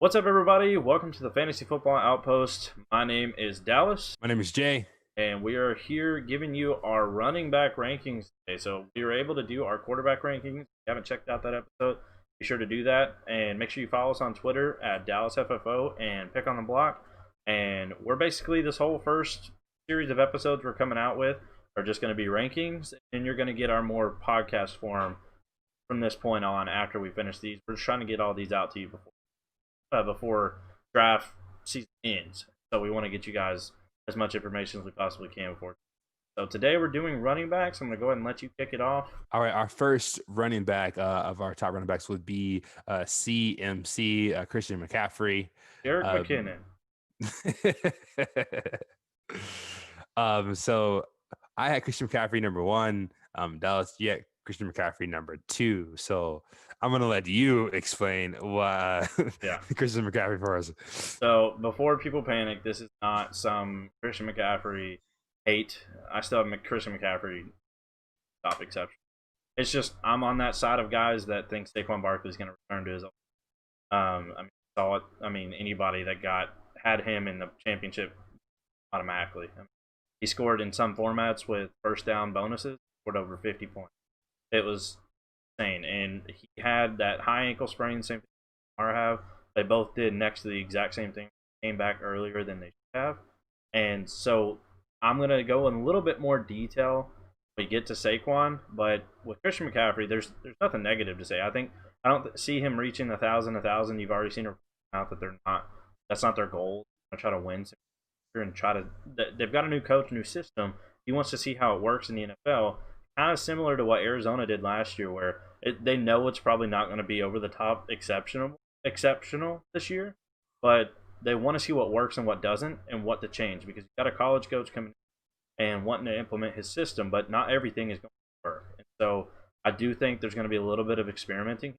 What's up, everybody? Welcome to the Fantasy Football Outpost. My name is Dallas, My name is Jay. and we are here giving you our running back rankings today. So we were able to do our quarterback rankings. If you haven't checked out that episode, be sure to do that, and make sure you follow us on Twitter at DallasFFO and Pick on the Block. And we're basically, this whole first series of episodes we're coming out with are just going to be rankings, and you're going to get our more podcast form from this point on after we finish these. We're just trying to get all these out to you before draft season ends. So we want to get you guys as much information as we possibly can before. So today we're doing running backs. I'm going to go ahead and let you kick it off. All right, our first running back of our top running backs would be CMC, Christian McCaffrey. Derek Um, McKinnon. so I had Christian McCaffrey number one. Dallas, yeah, Christian McCaffrey number two. So I'm gonna let you explain why Yeah. Christian McCaffrey for us. So before people panic, this is not some Christian McCaffrey hate. I still have Christian McCaffrey top exception. It's just I'm on that side of guys that think Saquon Barkley is going to return to his old. I mean, anybody that had him in the championship automatically. He scored in some formats with first down bonuses, scored over 50 points. It was insane, and he had that high ankle sprain, same thing Kamara have. They both did next to the exact same thing. Came back earlier than they should have, and so I'm gonna go in a little bit more detail when we get to Saquon. But with Christian McCaffrey, there's nothing negative to say. I don't see him reaching 1,000. You've already seen out that they're not. That's not their goal. They're try to win and try to. They've got a new coach, new system. He wants to see how it works in the NFL. Kind of similar to what Arizona did last year, where they know it's probably not going to be over the top exceptional this year, but they want to see what works and what doesn't, and what to change, because you've got a college coach coming in and wanting to implement his system, but not everything is going to work. And so I do think there's going to be a little bit of experimenting,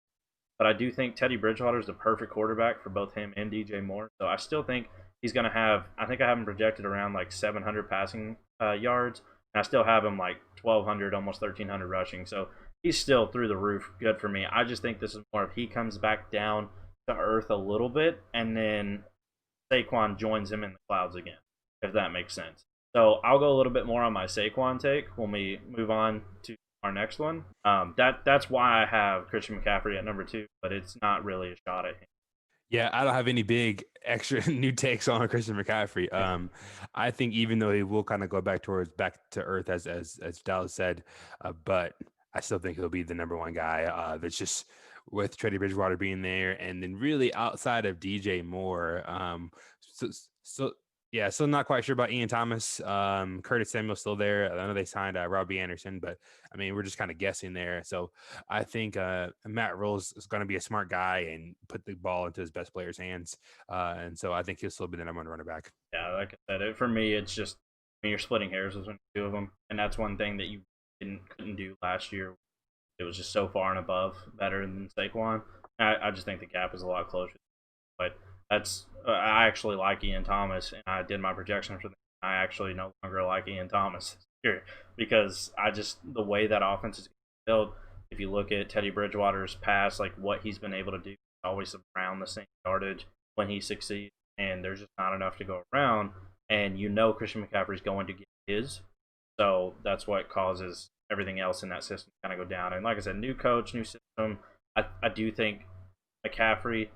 but I do think Teddy Bridgewater is the perfect quarterback for both him and DJ Moore. So I still think he's going to have. I think I have him projected around like 700 passing yards, and I still have him like 1,200, almost 1,300 rushing. So he's still through the roof, good for me. I just think this is more if he comes back down to earth a little bit, and then Saquon joins him in the clouds again, if that makes sense. So I'll go a little bit more on my Saquon take when we move on to our next one. That's why I have Christian McCaffrey at number two, but it's not really a shot at him. Yeah, I don't have any big extra new takes on Christian McCaffrey. I think even though he will kind of go back to earth as Dallas said, but I still think he'll be the number one guy. That's just with Teddy Bridgewater being there, and then really outside of DJ Moore. So yeah, still not quite sure about Ian Thomas. Curtis Samuel's still there. I know they signed Robbie Anderson, but I mean, we're just kind of guessing there. So I think Matt Rule's is going to be a smart guy and put the ball into his best player's hands. And so I think he'll still be the number one running back. Yeah, like I said, for me, it's just you're splitting hairs with two of them, and that's one thing that you couldn't do last year. It was just so far and above better than Saquon. I just think the gap is a lot closer. But that's I actually like Ian Thomas, and I did my projections for them. I actually no longer like Ian Thomas here because the way that offense is built. If you look at Teddy Bridgewater's past, like what he's been able to do, always around the same yardage when he succeeds, and there's just not enough to go around. And Christian McCaffrey's going to get his, so that's what causes everything else in that system to kind of go down. And like I said, new coach, new system. I do think McCaffrey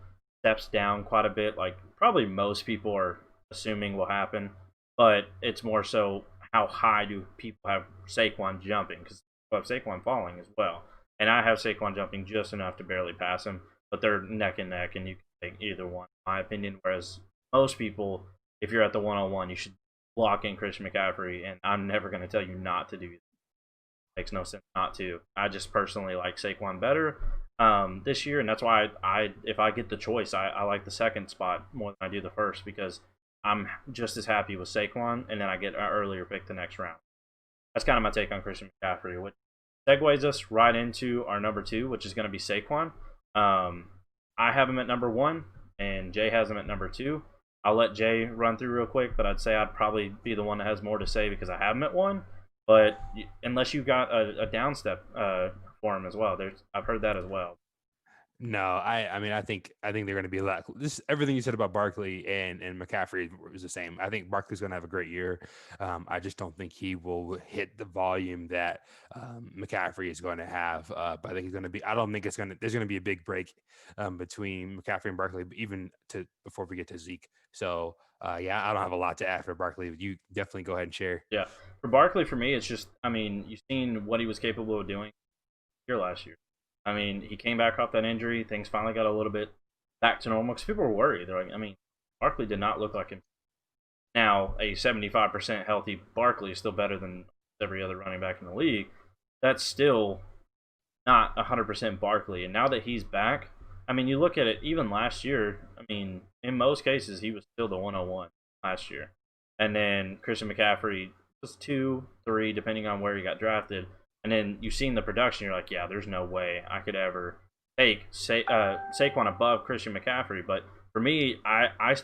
steps down quite a bit, like probably most people are assuming will happen, but it's more so how high do people have Saquon jumping, because people have Saquon falling as well. And I have Saquon jumping just enough to barely pass him, but they're neck and neck, and you can take either one, in my opinion. Whereas most people, if you're at the one-on-one, you should block in Christian McCaffrey, and I'm never going to tell you not to do that. Makes no sense not to. I just personally like Saquon better this year, and that's why if I get the choice, I like the second spot more than I do the first, because I'm just as happy with Saquon, and then I get an earlier pick the next round. That's kind of my take on Christian McCaffrey, which segues us right into our number two, which is going to be Saquon. I have him at number one, and Jay has him at number two. I'll let Jay run through real quick, but I'd say I'd probably be the one that has more to say because I have him at one. But unless you've got a down step for him as well, I've heard that as well. No, I mean I think they're going to be a lot. This everything you said about Barkley and McCaffrey was the same. I think Barkley's going to have a great year. I just don't think he will hit the volume that McCaffrey is going to have. But I think he's going to be. I don't think it's going to. There's going to be a big break between McCaffrey and Barkley, even to before we get to Zeke. So yeah, I don't have a lot to add for Barkley. You definitely go ahead and share. Yeah, for Barkley, for me, it's just I mean, you've seen what he was capable of doing here last year. I mean, he came back off that injury. Things finally got a little bit back to normal because people were worried. They're like, I mean, Barkley did not look like him. Now, a 75% healthy Barkley is still better than every other running back in the league. That's still not 100% Barkley. And now that he's back, I mean, you look at it, even last year, I mean, in most cases, he was still the 101 last year. And then Christian McCaffrey was 2, 3, depending on where he got drafted. And then you've seen the production, you're like, yeah, there's no way I could ever take Saquon above Christian McCaffrey. But for me, I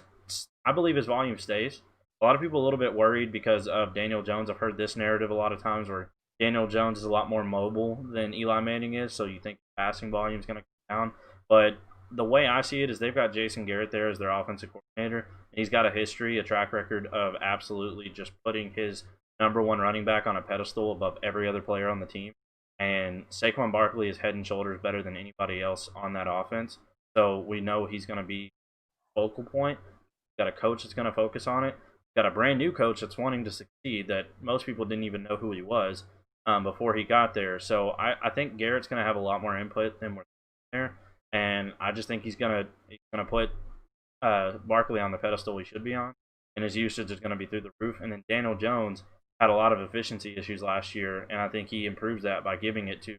believe his volume stays. A lot of people a little bit worried because of Daniel Jones. I've heard this narrative a lot of times where Daniel Jones is a lot more mobile than Eli Manning is, so you think passing volume is going to come down. But the way I see it is they've got Jason Garrett there as their offensive coordinator, and he's got a history, a track record of absolutely just putting his number one running back on a pedestal above every other player on the team. And Saquon Barkley is head and shoulders better than anybody else on that offense. So we know he's going to be focal point. Got a coach that's going to focus on it. Got a brand new coach that's wanting to succeed that most people didn't even know who he was before he got there. So I think Garrett's going to have a lot more input than we're there, and I just think he's gonna put Barkley on the pedestal he should be on, and his usage is going to be through the roof. And then Daniel Jones had a lot of efficiency issues last year, and I think he improves that by giving it to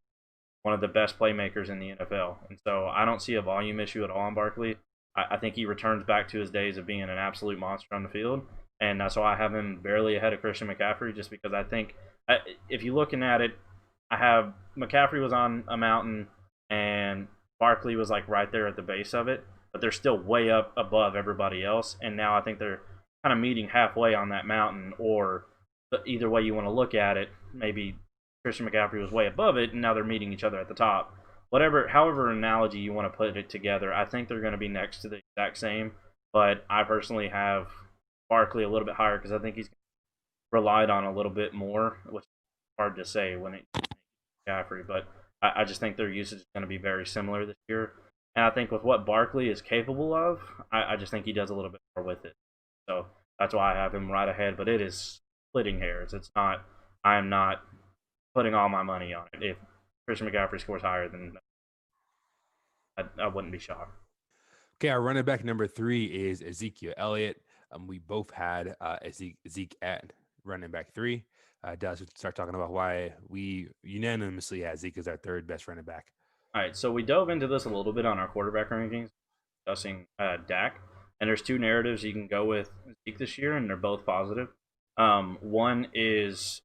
one of the best playmakers in the NFL. And so I don't see a volume issue at all on Barkley. I think he returns back to his days of being an absolute monster on the field. And so I have him barely ahead of Christian McCaffrey just because I think, if you're looking at it, I have McCaffrey was on a mountain and Barkley was like right there at the base of it, but they're still way up above everybody else. And now I think they're kind of meeting halfway on that mountain, or either way you want to look at it, maybe Christian McCaffrey was way above it, and now they're meeting each other at the top. Whatever, however analogy you want to put it together, I think they're going to be next to the exact same. But I personally have Barkley a little bit higher because I think he's relied on a little bit more, which is hard to say when it McCaffrey. But I just think their usage is going to be very similar this year. And I think with what Barkley is capable of, I just think he does a little bit more with it. So that's why I have him right ahead. But it is splitting hairs. It's not. I am not putting all my money on it. If Christian McCaffrey scores higher, then I wouldn't be shocked. Okay, our running back number 3 is Ezekiel Elliott. We both had Zeke at running back 3. Does start talking about why we unanimously had Zeke as our third best running back. All right, so we dove into this a little bit on our quarterback rankings, discussing Dak. And there's two narratives you can go with Zeke this year, and they're both positive. One is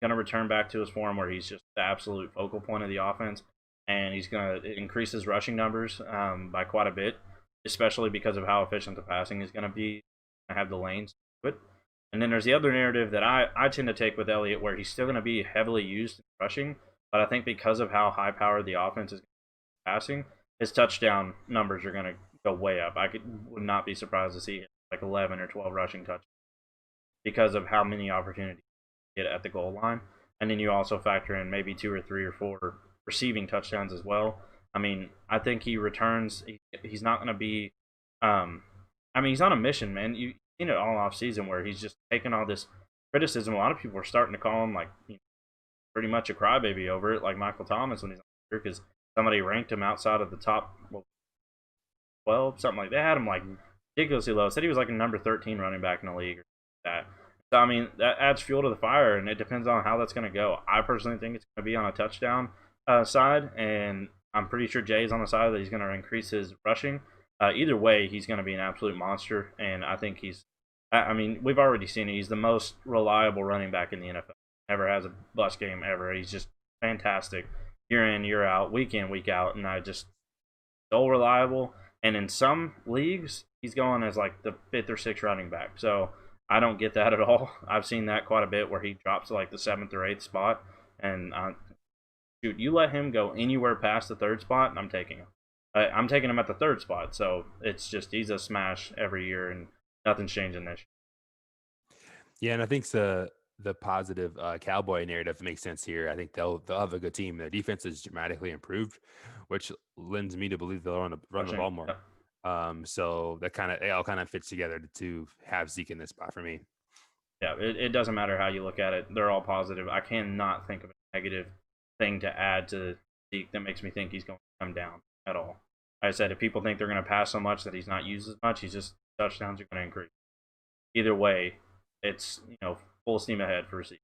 going to return back to his form where he's just the absolute focal point of the offense, and he's going to increase his rushing numbers by quite a bit, especially because of how efficient the passing is going to be. I have the lanes to it. And then there's the other narrative that I tend to take with Elliott, where he's still going to be heavily used in rushing, but I think because of how high powered the offense is passing, his touchdown numbers are going to go way up. Would not be surprised to see like 11 or 12 rushing touchdowns because of how many opportunities you get at the goal line. And then you also factor in maybe 2 or 3 or 4 receiving touchdowns as well. I mean, I think he returns. He's not going to be. I mean, he's on a mission, man. You've seen it all off season where he's just taking all this criticism. A lot of people are starting to call him like pretty much a crybaby over it, like Michael Thomas when he's on here, because somebody ranked him outside of the top 12, something like that. They had him like ridiculously low. Said he was like a number 13 running back in the league or that. So I mean, that adds fuel to the fire, and it depends on how that's going to go. I personally think it's going to be on a touchdown side, and I'm pretty sure Jay's on the side that he's going to increase his rushing. Either way, he's going to be an absolute monster, and I think he's. I mean, we've already seen it. He's the most reliable running back in the NFL. Never has a bust game ever. He's just fantastic, year in, year out, week in, week out, and I just so reliable. And in some leagues, he's going as like the 5th or 6th running back. So I don't get that at all. I've seen that quite a bit where he drops to like the 7th or 8th spot, and shoot, you let him go anywhere past the 3rd spot, and I'm taking him. I'm taking him at the third spot. So it's just he's a smash every year, and nothing's changing this Yeah, and I think the positive cowboy narrative makes sense here. I think they'll have a good team. Their defense is dramatically improved, which lends me to believe they'll run the rushing. ball more. Yep. So that kind of it all kind of fits together to have Zeke in this spot for me. Yeah, it doesn't matter how you look at it. They're all positive. I cannot think of a negative thing to add to Zeke that makes me think he's going to come down at all. Like I said, if people think they're going to pass so much that he's not used as much, he's just touchdowns are going to increase. Either way, it's full steam ahead for Zeke.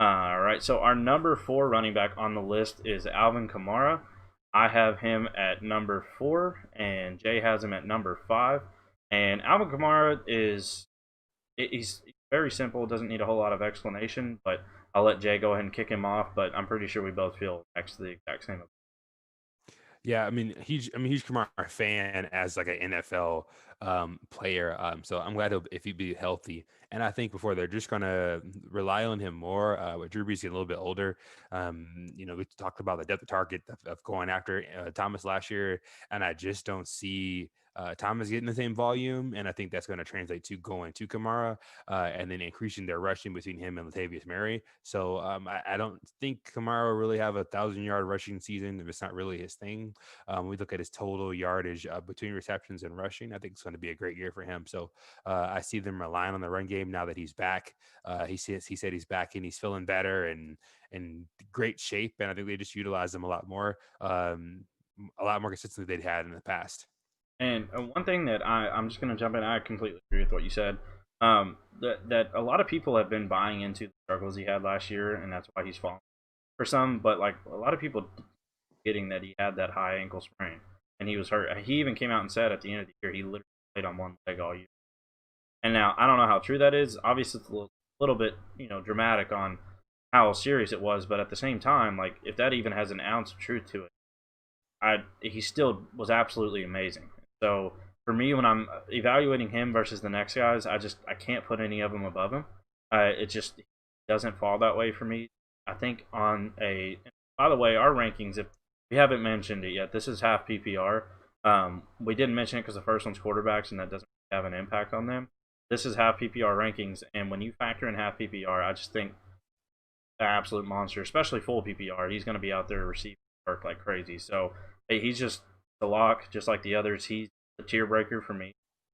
All right, so our number 4 running back on the list is Alvin Kamara. I have him at number 4, and Jay has him at number 5. And Alvin Kamara he's very simple. Doesn't need a whole lot of explanation. But I'll let Jay go ahead and kick him off. But I'm pretty sure we both feel next to the exact same. Yeah, huge Kamara fan as like an NFL player. So I'm glad if he'd be healthy. And I think before they're just gonna rely on him more. With Drew Brees getting a little bit older, we talked about the depth of target of going after Thomas last year, and I just don't see Thomas getting the same volume, and I think that's going to translate to going to Kamara and then increasing their rushing between him and Latavius Murray. So I don't think Kamara will really have 1,000-yard rushing season if it's not really his thing. We look at his total yardage between receptions and rushing. I think it's going to be a great year for him. So I see them relying on the run game now that he's back. He said he's back and he's feeling better and in great shape, and I think they just utilize him a lot more consistently than they'd had in the past. And one thing that I'm just going to jump in. I completely agree with what you said. That a lot of people have been buying into the struggles he had last year, and that's why he's fallen for some. But like a lot of people getting that he had that high ankle sprain and he was hurt. He even came out and said at the end of the year he literally played on one leg all year. And now I don't know how true that is. Obviously, it's a little bit dramatic on how serious it was, but at the same time, like if that even has an ounce of truth to it, he still was absolutely amazing. So for me, when I'm evaluating him versus the next guys, I can't put any of them above him. It just doesn't fall that way for me. I think on a by the way, our rankings, if we haven't mentioned it yet, this is half PPR. We didn't mention it because the first one's quarterbacks, and that doesn't have an impact on them. This is half PPR rankings, and when you factor in half PPR, I just think an absolute monster, especially full PPR. He's going to be out there receiving work like crazy. So hey, he's just the lock, just like the others. He's the tier breaker for me.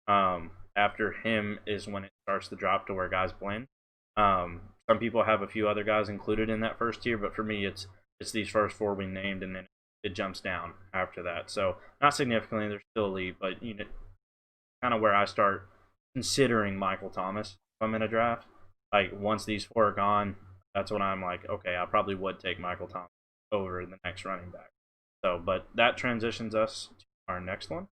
After him is when it starts to drop to where guys blend. Some people have a few other guys included in that first tier, but for me, it's these first 4 we named, and then it jumps down after that. So not significantly, they're still elite, but kind of where I start considering Michael Thomas if I'm in a draft. Like once these 4 are gone, that's when I'm like, okay, I probably would take Michael Thomas over the next running back. So, but that transitions us to our next one.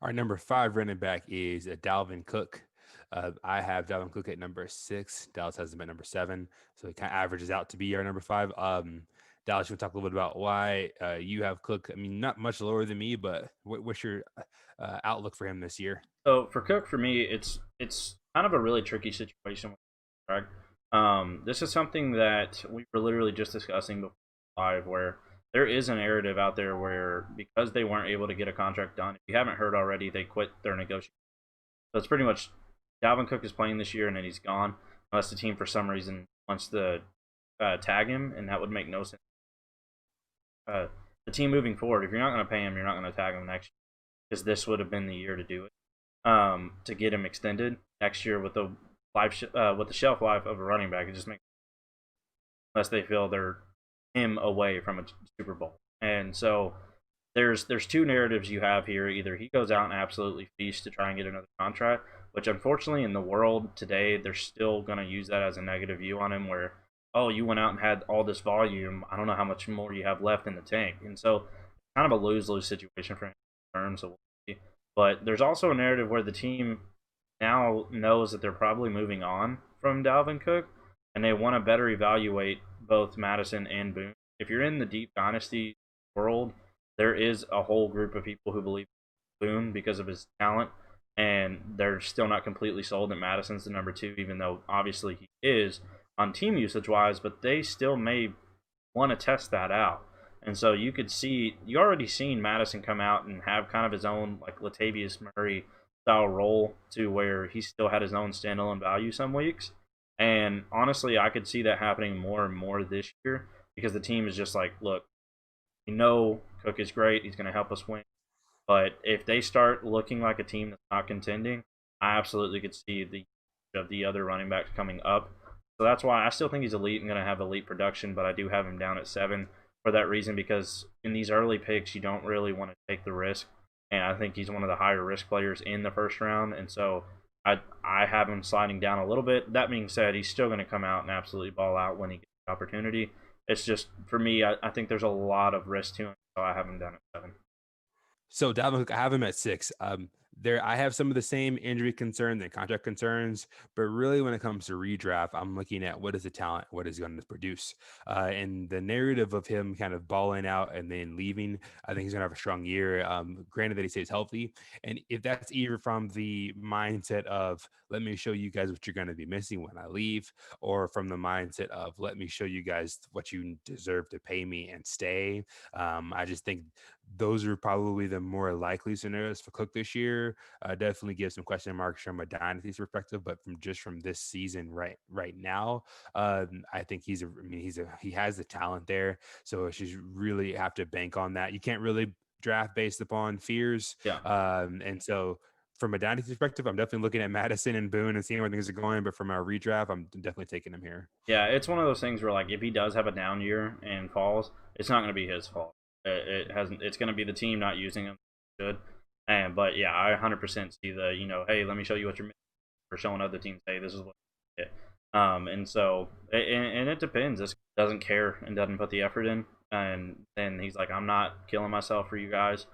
Our number 5 running back is Dalvin Cook. I have Dalvin Cook at number 6. Dallas has him at number 7, so it kind of averages out to be our number 5. Dallas, you want to talk a little bit about why you have Cook? I mean, not much lower than me, but what's your outlook for him this year? So for Cook, for me, it's kind of a really tricky situation with Greg. This is something that we were literally just discussing before live, where there is a narrative out there where because they weren't able to get a contract done, if you haven't heard already, they quit their negotiation. So it's pretty much Dalvin Cook is playing this year and then he's gone, unless the team for some reason wants to tag him, and that would make no sense. The team moving forward, if you're not going to pay him, you're not going to tag him next year, because this would have been the year to do it. To get him extended next year with the with the shelf life of a running back, it just makes unless they feel they're him away from a Super Bowl. And so there's 2 narratives you have here. Either he goes out and absolutely feasts to try and get another contract, which unfortunately in the world today they're still going to use that as a negative view on him, where oh, you went out and had all this volume, I don't know how much more you have left in the tank. And so kind of a lose-lose situation for him. So we'll see. But there's also a narrative where the team now knows that they're probably moving on from Dalvin Cook, and they want to better evaluate both Madison and Boone. If you're in the deep dynasty world, there is a whole group of people who believe Boone because of his talent, and they're still not completely sold that Madison's the number 2, even though obviously he is on team usage wise, but they still may want to test that out. And so you already seen Madison come out and have kind of his own like Latavius Murray style role to where he still had his own standalone value some weeks. And honestly, I could see that happening more and more this year because the team is just like, look, we know Cook is great. He's going to help us win. But if they start looking like a team that's not contending, I absolutely could see the other running backs coming up. So that's why I still think he's elite and going to have elite production, but I do have him down at 7 for that reason because in these early picks, you don't really want to take the risk. And I think he's one of the higher risk players in the first round. And so I have him sliding down a little bit. That being said, he's still going to come out and absolutely ball out when he gets the opportunity. It's just, for me, I think there's a lot of risk to him, so I have him down at 7. So Dalvin Cook, I have him at 6. There, I have some of the same injury concerns and contract concerns, but really, when it comes to redraft, I'm looking at what is the talent, what is going to produce, and the narrative of him kind of balling out and then leaving. I think he's going to have a strong year. Granted that he stays healthy, and if that's either from the mindset of let me show you guys what you're going to be missing when I leave, or from the mindset of let me show you guys what you deserve to pay me and stay. I just think those are probably the more likely scenarios for Cook this year. Definitely give some question marks from a dynasty perspective, but from this season right now, I think he has the talent there. So it's just really have to bank on that. You can't really draft based upon fears, Yeah. and so. From a dynasty perspective, I'm definitely looking at Madison and Boone and seeing where things are going. But from a redraft, I'm definitely taking him here. Yeah, it's one of those things where like if he does have a down year and falls, it's not going to be his fault. It hasn't. It's going to be the team not using him. Good. And but yeah, I 100% see the hey, let me show you what you're missing, or showing other teams, hey, this is what you get. And so and it depends. This doesn't care and doesn't put the effort in, and then he's like, I'm not killing myself for you guys.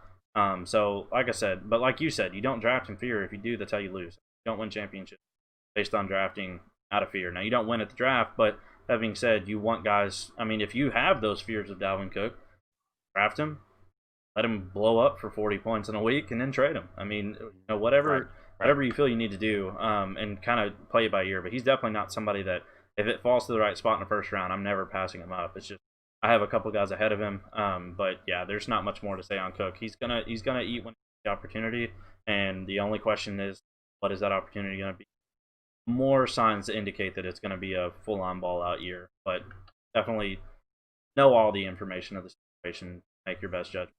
So like I said, but like you said, you don't draft in fear. If you do, that's how you lose. You don't win championships based on drafting out of fear. Now you don't win at the draft, but that being said, you want guys. I mean, if you have those fears of Dalvin Cook, draft him, let him blow up for 40 points in a week, and then trade him. I mean, Right. Right. whatever you feel you need to do, and kind of play it by ear. But he's definitely not somebody that if it falls to the right spot in the first round, I'm never passing him up. It's just I have a couple guys ahead of him. But yeah, there's not much more to say on Cook. He's gonna eat when the opportunity, and the only question is, what is that opportunity going to be? More signs to indicate that it's going to be a full-on ball-out year, but definitely know all the information of the situation. Make your best judgment.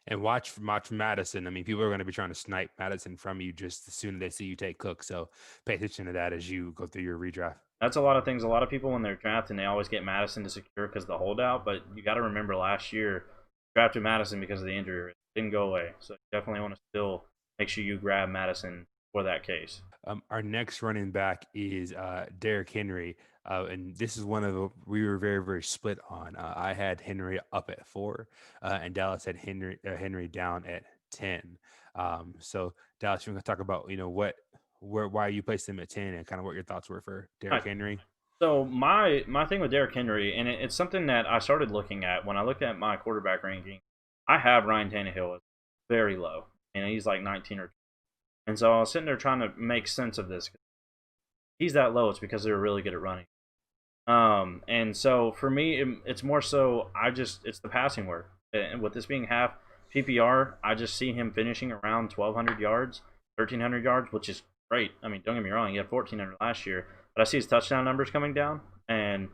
And watch Madison. I mean, people are going to be trying to snipe Madison from you just as soon as they see you take Cook. So pay attention to that as you go through your redraft. That's a lot of things. A lot of people when they're drafting, they always get Madison to secure because of the holdout. But you got to remember, last year drafted Madison because of the injury. It didn't go away, so you definitely want to still make sure you grab Madison for that case. Our next running back is Derrick Henry. And this is one of the we were very, very split on. I had Henry up at 4, and Dallas had Henry down at 10. So Dallas, you're going to talk about why you placed him at 10 and kind of what your thoughts were for All Derrick right. Henry. So my thing with Derrick Henry, and it's something that I started looking at when I looked at my quarterback ranking. I have Ryan Tannehill very low, and he's like 19 or 20. And so I was sitting there trying to make sense of this. He's that low, it's because they were really good at running. And so for me, it's more so it's the passing work. And with this being half PPR, I just see him finishing around 1,200 yards, 1,300 yards, which is great. I mean, don't get me wrong, he had 1,400 last year, but I see his touchdown numbers coming down, and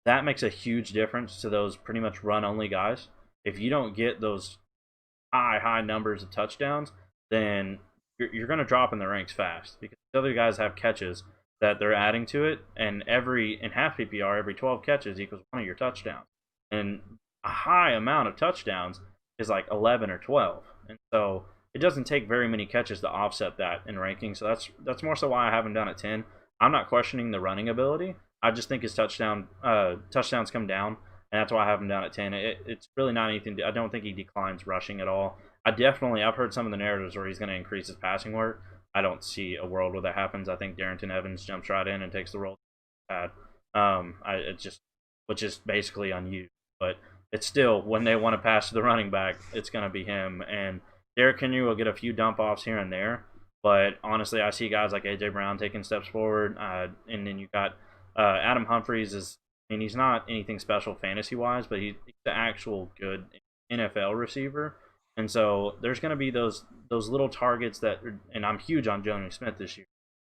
that makes a huge difference to those pretty much run only guys. If you don't get those high numbers of touchdowns, then you're going to drop in the ranks fast because the other guys have catches that they're adding to it, and in half PPR, every 12 catches equals one of your touchdowns, and a high amount of touchdowns is like 11 or 12, and so it doesn't take very many catches to offset that in ranking. So that's more so why I have him down at 10. I'm not questioning the running ability. I just think his touchdowns come down, and that's why I have him down at 10. It's really not anything. I don't think he declines rushing at all. I've heard some of the narratives where he's going to increase his passing work. I don't see a world where that happens. I think Darrington Evans jumps right in and takes the role. Bad. Which is basically unused. But it's still, when they want to pass to the running back, it's going to be him. And Derrick Henry will get a few dump offs here and there. But honestly, I see guys like AJ Brown taking steps forward, and then you got Adam Humphries is I mean, he's not anything special fantasy wise, but he's the actual good NFL receiver. And so there's going to be those little targets that, and I'm huge on Jonnu Smith this year,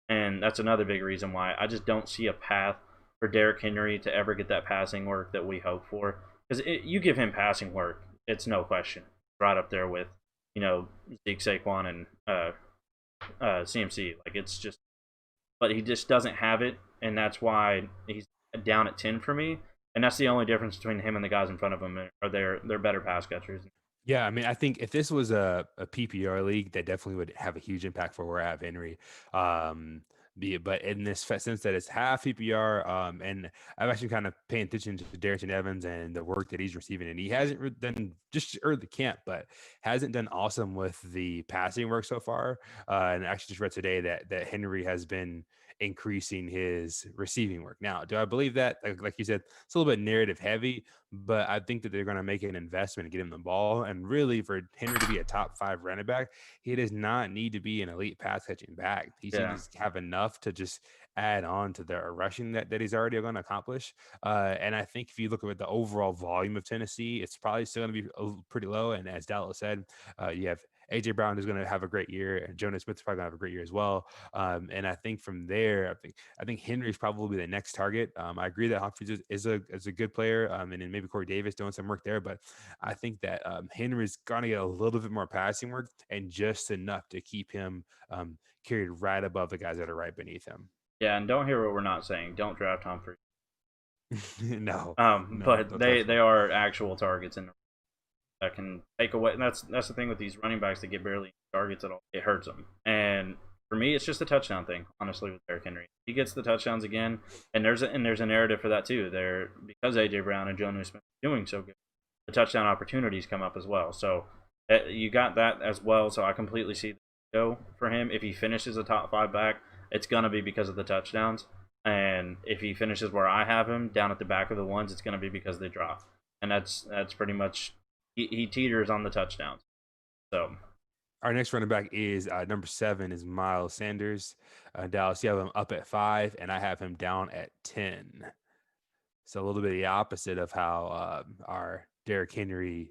and that's another big reason why I just don't see a path for Derrick Henry to ever get that passing work that we hope for. Because you give him passing work, it's no question, right up there with Zeke, Saquon, and CMC. Like it's just, but he just doesn't have it, and that's why he's down at 10 for me. And that's the only difference between him and the guys in front of him. Are they're better pass catchers. Yeah, I mean, I think if this was a PPR league, that definitely would have a huge impact for where I have Henry. But in this sense that it's half PPR, and I'm actually kind of paying attention to Darrington Evans and the work that he's receiving, and he hasn't done just early camp, but hasn't done awesome with the passing work so far. And I actually just read today that Henry has been increasing his receiving work. Now, do I believe that? Like you said, it's a little bit narrative heavy, but I think that they're going to make an investment and get him the ball. And really, for Henry to be a top 5 running back, he does not need to be an elite pass catching back. He Yeah, needs to have enough to just add on to the rushing that he's already going to accomplish. And I think if you look at the overall volume of Tennessee, it's probably still going to be pretty low. And as Dallas said, you have AJ Brown is going to have a great year, and Jonas Smith's probably going to have a great year as well. And I think from there, I think Henry's probably the next target. I agree that Humphries is a good player, and then maybe Corey Davis doing some work there. But I think that Henry's going to get a little bit more passing work and just enough to keep him carried right above the guys that are right beneath him. yeah, and don't hear what we're not saying. Don't draft Humphrey. No, no, But don't they touch they him. are actual targets in that can take away. And that's the thing with these running backs that get barely targets at all. It hurts them. And for me, it's just a touchdown thing. Honestly, with Derrick Henry, he gets the touchdowns again, and there's a narrative for that too. There because AJ Brown and Jonnu Smith are doing so good, the touchdown opportunities come up as well. So you got that as well. So I completely see the go for him. If he finishes a top 5 back, it's gonna be because of the touchdowns. And if he finishes where I have him down at the back of the ones, it's gonna be because they drop. And that's pretty much he teeters on the touchdowns. So Our next running back is number 7 is Miles Sanders. Dallas, you have him up at 5, and I have him down at 10. So a little bit the opposite of how our Derrick Henry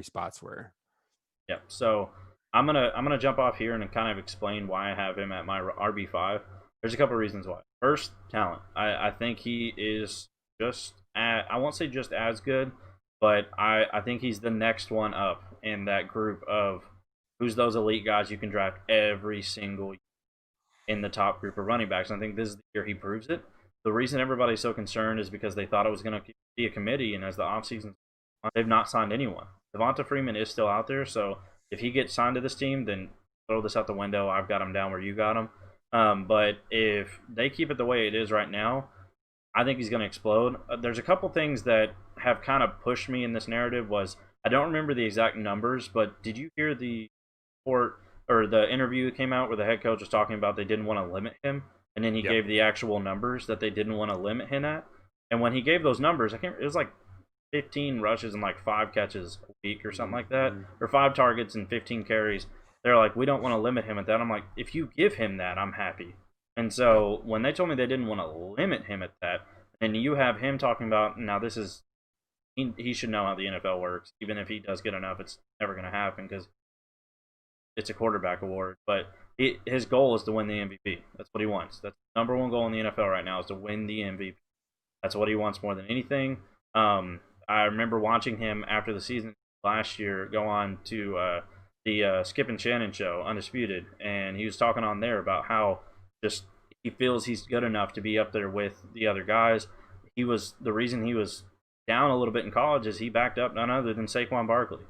spots were. yeah, so I'm gonna jump off here and kind of explain why I have him at my RB5. There's a couple of reasons why. First, talent. I think he is I won't say just as good, but I think he's the next one up in that group of who's those elite guys you can draft every single year in the top group of running backs. And I think this is the year he proves it. The reason everybody's so concerned is because they thought it was going to be a committee, and as the offseason, they've not signed anyone. Devonta Freeman is still out there, so if he gets signed to this team, then throw this out the window. I've got him down where you got him. But if they keep it the way it is right now, I think he's going to explode. There's a couple things that have kind of pushed me in this narrative. Was I don't remember the exact numbers, but did you hear the report or the interview that came out where the head coach was talking about they didn't want to limit him, and then he Yep. gave the actual numbers that they didn't want to limit him at. And when he gave those numbers, I can't. It was like 15 rushes and like 5 catches a week or something like that, Mhm. or 5 targets and 15 carries. They're like, we don't want to limit him at that. I'm like, if you give him that, I'm happy. And Yep. so when they told me they didn't want to limit him at that, and you have him talking about now this is he should know how the NFL works. Even if he does get enough, it's never going to happen because it's a quarterback award. But his goal is to win the MVP. That's what he wants. That's the number one goal in the NFL right now is to win the MVP. That's what he wants more than anything. I remember watching him after the season last year go on to the Skip and Shannon show, Undisputed, and he was talking on there about how just he feels he's good enough to be up there with the other guys. The reason he was down a little bit in college is he backed up none other than Saquon Barkley,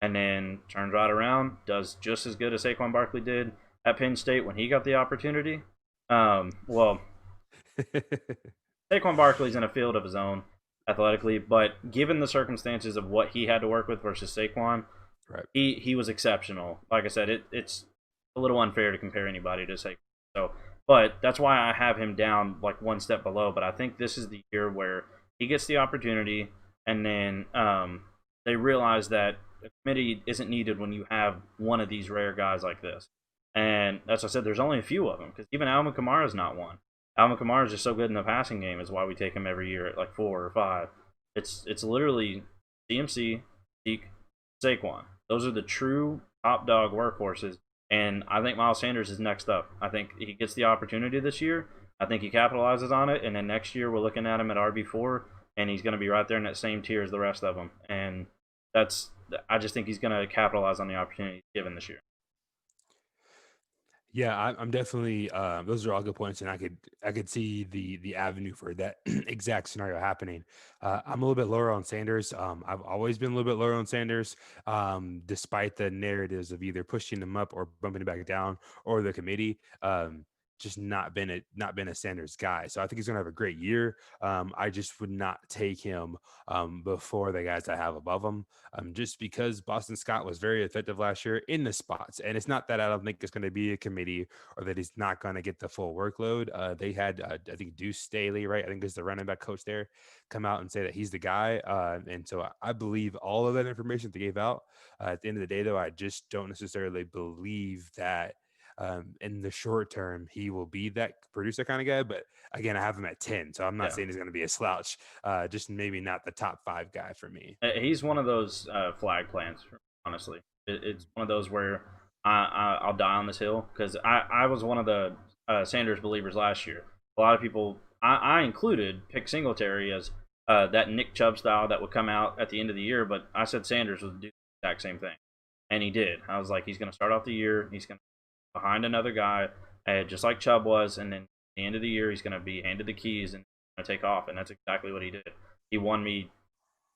and then turns right around, does just as good as Saquon Barkley did at Penn State when he got the opportunity. Well, Saquon Barkley's in a field of his own athletically, but given the circumstances of what he had to work with versus Saquon, Right. he was exceptional. Like I said, it's a little unfair to compare anybody to Saquon. So, but that's why I have him down like one step below. But I think this is the year where he gets the opportunity, and then they realize that a committee isn't needed when you have one of these rare guys like this. And as I said, there's only a few of them because even Alvin Kamara is not one. Alvin Kamara is just so good in the passing game. Is why we take him every year at like 4 or 5. It's literally CMC, Zeke, Saquon. Those are the true top dog workhorses. And I think Miles Sanders is next up. I think he gets the opportunity this year. I think he capitalizes on it, and then next year we're looking at him at RB4, and he's going to be right there in that same tier as the rest of them. And that's I just think he's going to capitalize on the opportunity given this year. Yeah, I'm definitely. Those are all good points, and I could see the avenue for that exact scenario happening. I'm a little bit lower on Sanders. I've always been a little bit lower on Sanders, despite the narratives of either pushing him up or bumping him back down, or the committee. Just not been a Sanders guy. So I think he's gonna have a great year. I just would not take him before the guys I have above him, just because Boston Scott was very effective last year in the spots. And it's not that I don't think it's going to be a committee or that he's not going to get the full workload. They had, I think, Deuce Staley, right? I think is the running back coach there, come out and say that he's the guy. And so I believe all of that information that they gave out. At the end of the day, though, I just don't necessarily believe that in the short term he will be that producer kind of guy. But again, I have him at 10, so I'm not Yeah. saying he's going to be a slouch. Just maybe not the top 5 guy for me. He's one of those flag plants. Honestly, it's one of those where I'll die on this hill because I was one of the Sanders believers last year. A lot of people, I included, pick Singletary as that Nick Chubb style that would come out at the end of the year, but I said Sanders would do the exact same thing, and he did. I was like, he's going to start off the year, he's going to behind another guy, just like Chubb was, and then at the end of the year, he's going to be handed the keys and going to take off, and that's exactly what he did. He won me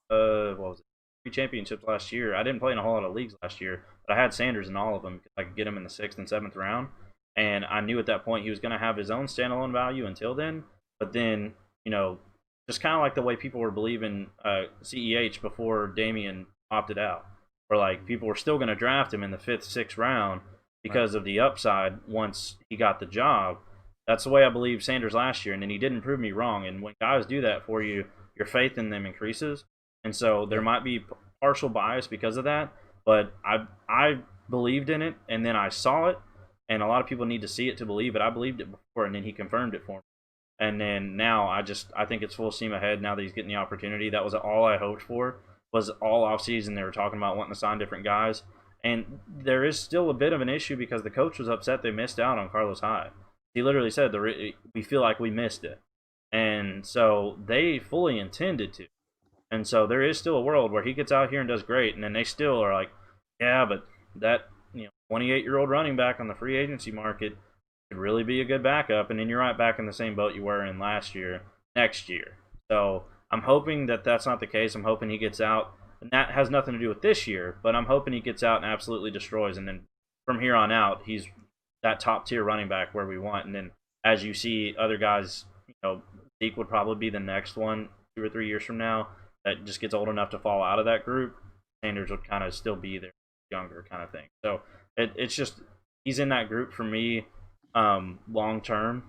what was it? 3 championships last year. I didn't play in a whole lot of leagues last year, but I had Sanders in all of them because I could get him in the 6th and 7th round, and I knew at that point he was going to have his own standalone value until then. But then, just kind of like the way people were believing CEH before Damian opted out, where like people were still going to draft him in the 5th, 6th round Right. because of the upside once he got the job. That's the way I believe Sanders last year, and then he didn't prove me wrong. And when guys do that for you, your faith in them increases, and so there Yep. might be partial bias because of that. But I believed in it, and then I saw it, and a lot of people need to see it to believe it. I believed it before, and then he confirmed it for me. And then now I think it's full steam ahead. Now that he's getting the opportunity, that was all I hoped for. Was all off season they were talking about wanting to sign different guys, and there is still a bit of an issue because the coach was upset they missed out on Carlos Hyde. He literally said we feel like we missed it, and so they fully intended to. And so there is still a world where he gets out here and does great, and then they still are like, yeah, but that 28-year-old running back on the free agency market could really be a good backup, and then you're right back in the same boat you were in last year, next year. So I'm hoping that that's not the case. I'm hoping he gets out, and that has nothing to do with this year, but I'm hoping he gets out and absolutely destroys, and then from here on out, he's that top tier running back where we want. And then as you see other guys, Zeke would probably be the next one 2 or 3 years from now that just gets old enough to fall out of that group. Sanders would kind of still be there, younger kind of thing. So it's just he's in that group for me long term.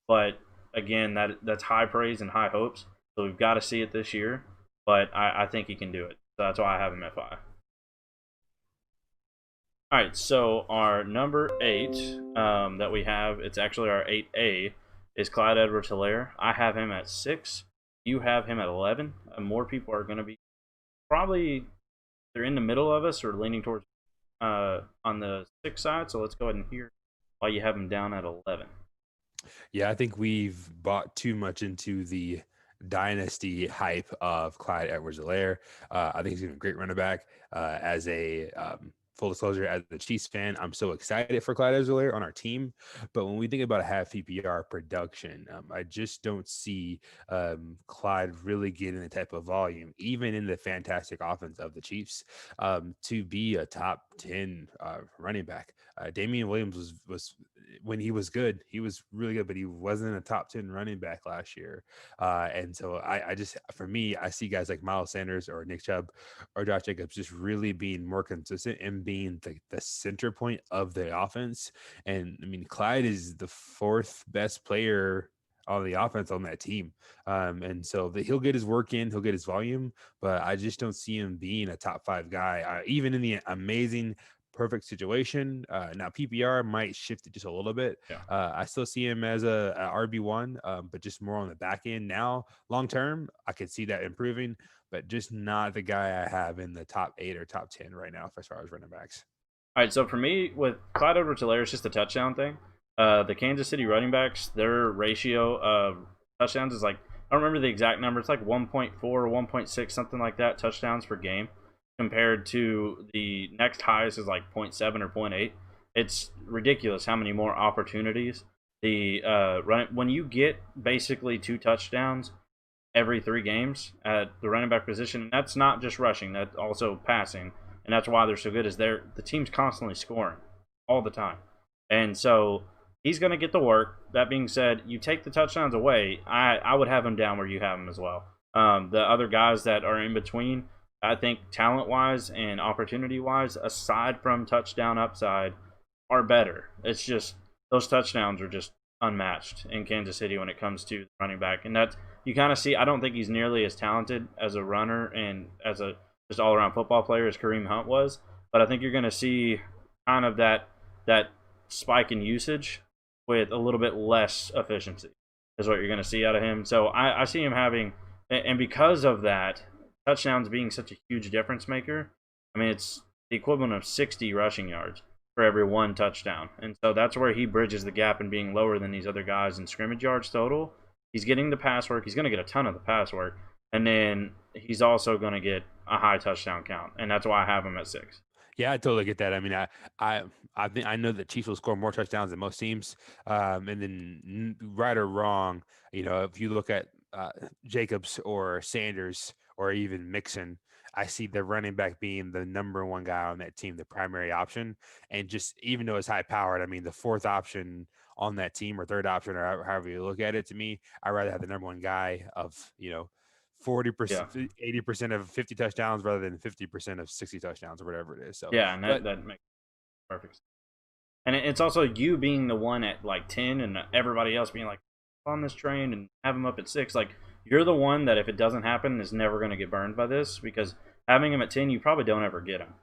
But again, that's high praise and high hopes. So we've got to see it this year. But I think he can do it. So that's why I have him at 5. All right, so our number 8 that we have, it's actually our 8A, is Clyde Edwards-Helaire. I have him at 6. You have him at 11. More people are going to be probably they're in the middle of us or leaning towards on the 6 side. So let's go ahead and hear why you have him down at 11. Yeah, I think we've bought too much into the dynasty hype of Clyde Edwards-Helaire. I think he's going to be a great running back. As a full disclosure, as a Chiefs fan, I'm so excited for Clyde Edwards-Helaire on our team. But when we think about a half PPR production, I just don't see Clyde really getting the type of volume, even in the fantastic offense of the Chiefs, to be a top 10 running back. Damian Williams was when he was good, he was really good, but he wasn't a top 10 running back last year. And so I just, for me, I see guys like Miles Sanders or Nick Chubb or Josh Jacobs just really being more consistent and being the center point of the offense. And I mean, Clyde is the 4th best player on the offense on that team. And so he'll get his work in, he'll get his volume, but I just don't see him being a top 5 guy, even in the amazing perfect situation. Now PPR might shift it just a little bit. Yeah. I still see him as a RB1, but just more on the back end now. Long term, I could see that improving, but just not the guy I have in the top 8 or top 10 right now as far as running backs. All right, so for me, with Clyde Edwards-Helaire, it's just a touchdown thing. The Kansas City running backs, their ratio of touchdowns is like, I don't remember the exact number. It's like 1.4 or 1.6, something like that, touchdowns per game, compared to the next highest is like zero point 0.7 or zero point 0.8. It's ridiculous how many more opportunities the when you get basically 2 touchdowns every 3 games at the running back position. And that's not just rushing; that's also passing, and that's why they're so good. Is the team's constantly scoring all the time, and so he's going to get the work. That being said, you take the touchdowns away, I would have him down where you have him as well. The other guys that are in between, I think talent wise and opportunity wise, aside from touchdown upside, are better. It's just those touchdowns are just unmatched in Kansas City when it comes to running back, and that's you kind of see. I don't think he's nearly as talented as a runner and as a just all around football player as Kareem Hunt was, but I think you're going to see kind of that spike in usage with a little bit less efficiency is what you're going to see out of him. So I see him having, and because of that, touchdowns being such a huge difference maker. I mean, it's the equivalent of 60 rushing yards for every 1 touchdown. And so that's where he bridges the gap in being lower than these other guys in scrimmage yards total. He's getting the pass work. He's going to get a ton of the pass work. And then he's also going to get a high touchdown count. And that's why I have him at 6. Yeah, I totally get that. I mean, I think I know that Chiefs will score more touchdowns than most teams. And then right or wrong, if you look at Jacobs or Sanders or even Mixon, I see the running back being the number one guy on that team, the primary option. And just even though it's high powered, I mean, the fourth option on that team or third option or however you look at it, to me, I'd rather have the number one guy of 40%, Yeah. 80% of 50 touchdowns rather than 50% of 60 touchdowns or whatever it is. So, Yeah. And but that makes perfect sense. And it's also you being the one at like 10 and everybody else being like on this train and have him up at 6. Like, you're the one that if it doesn't happen is never going to get burned by this, because having him at 10, you probably don't ever get him.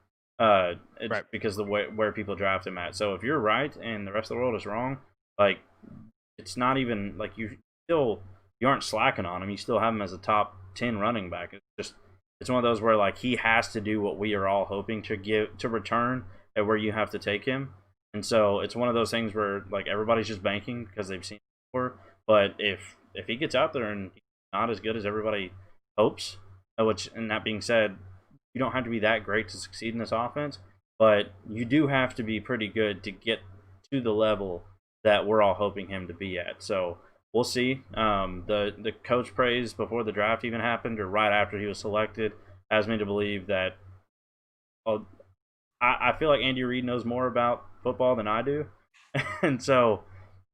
It's right. because the way where people draft him at. So if you're right and the rest of the world is wrong, like, it's not even like you aren't slacking on him. You still have him as a top 10 running back. It's one of those where like he has to do what we are all hoping to return at where you have to take him. And so it's one of those things where like everybody's just banking because they've seen it before. But if he gets out there and he's not as good as everybody hopes, and that being said, you don't have to be that great to succeed in this offense, but you do have to be pretty good to get to the level that we're all hoping him to be at. So we'll see. The coach praise before the draft even happened or right after he was selected has me to believe that. Well, I feel like Andy Reid knows more about football than I do, and so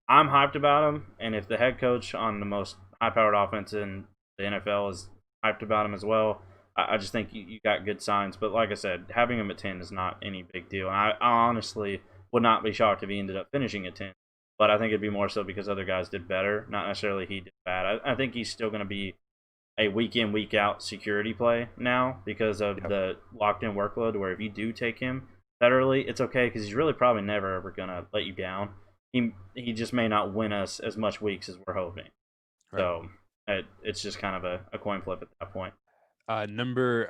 I'm hyped about him. And if the head coach on the most high-powered offense in the NFL is hyped about him as well, I just think you got good signs. But like I said, having him at 10 is not any big deal. And I honestly would not be shocked if he ended up finishing at 10. But I think it'd be more so because other guys did better, not necessarily he did bad. I think he's still going to be a week in, week out security play now because of the locked in workload. Where if you do take him that early, it's okay because he's really probably never ever going to let you down. He just may not win us as much weeks as we're hoping. Right. So it's just kind of a coin flip at that point. Number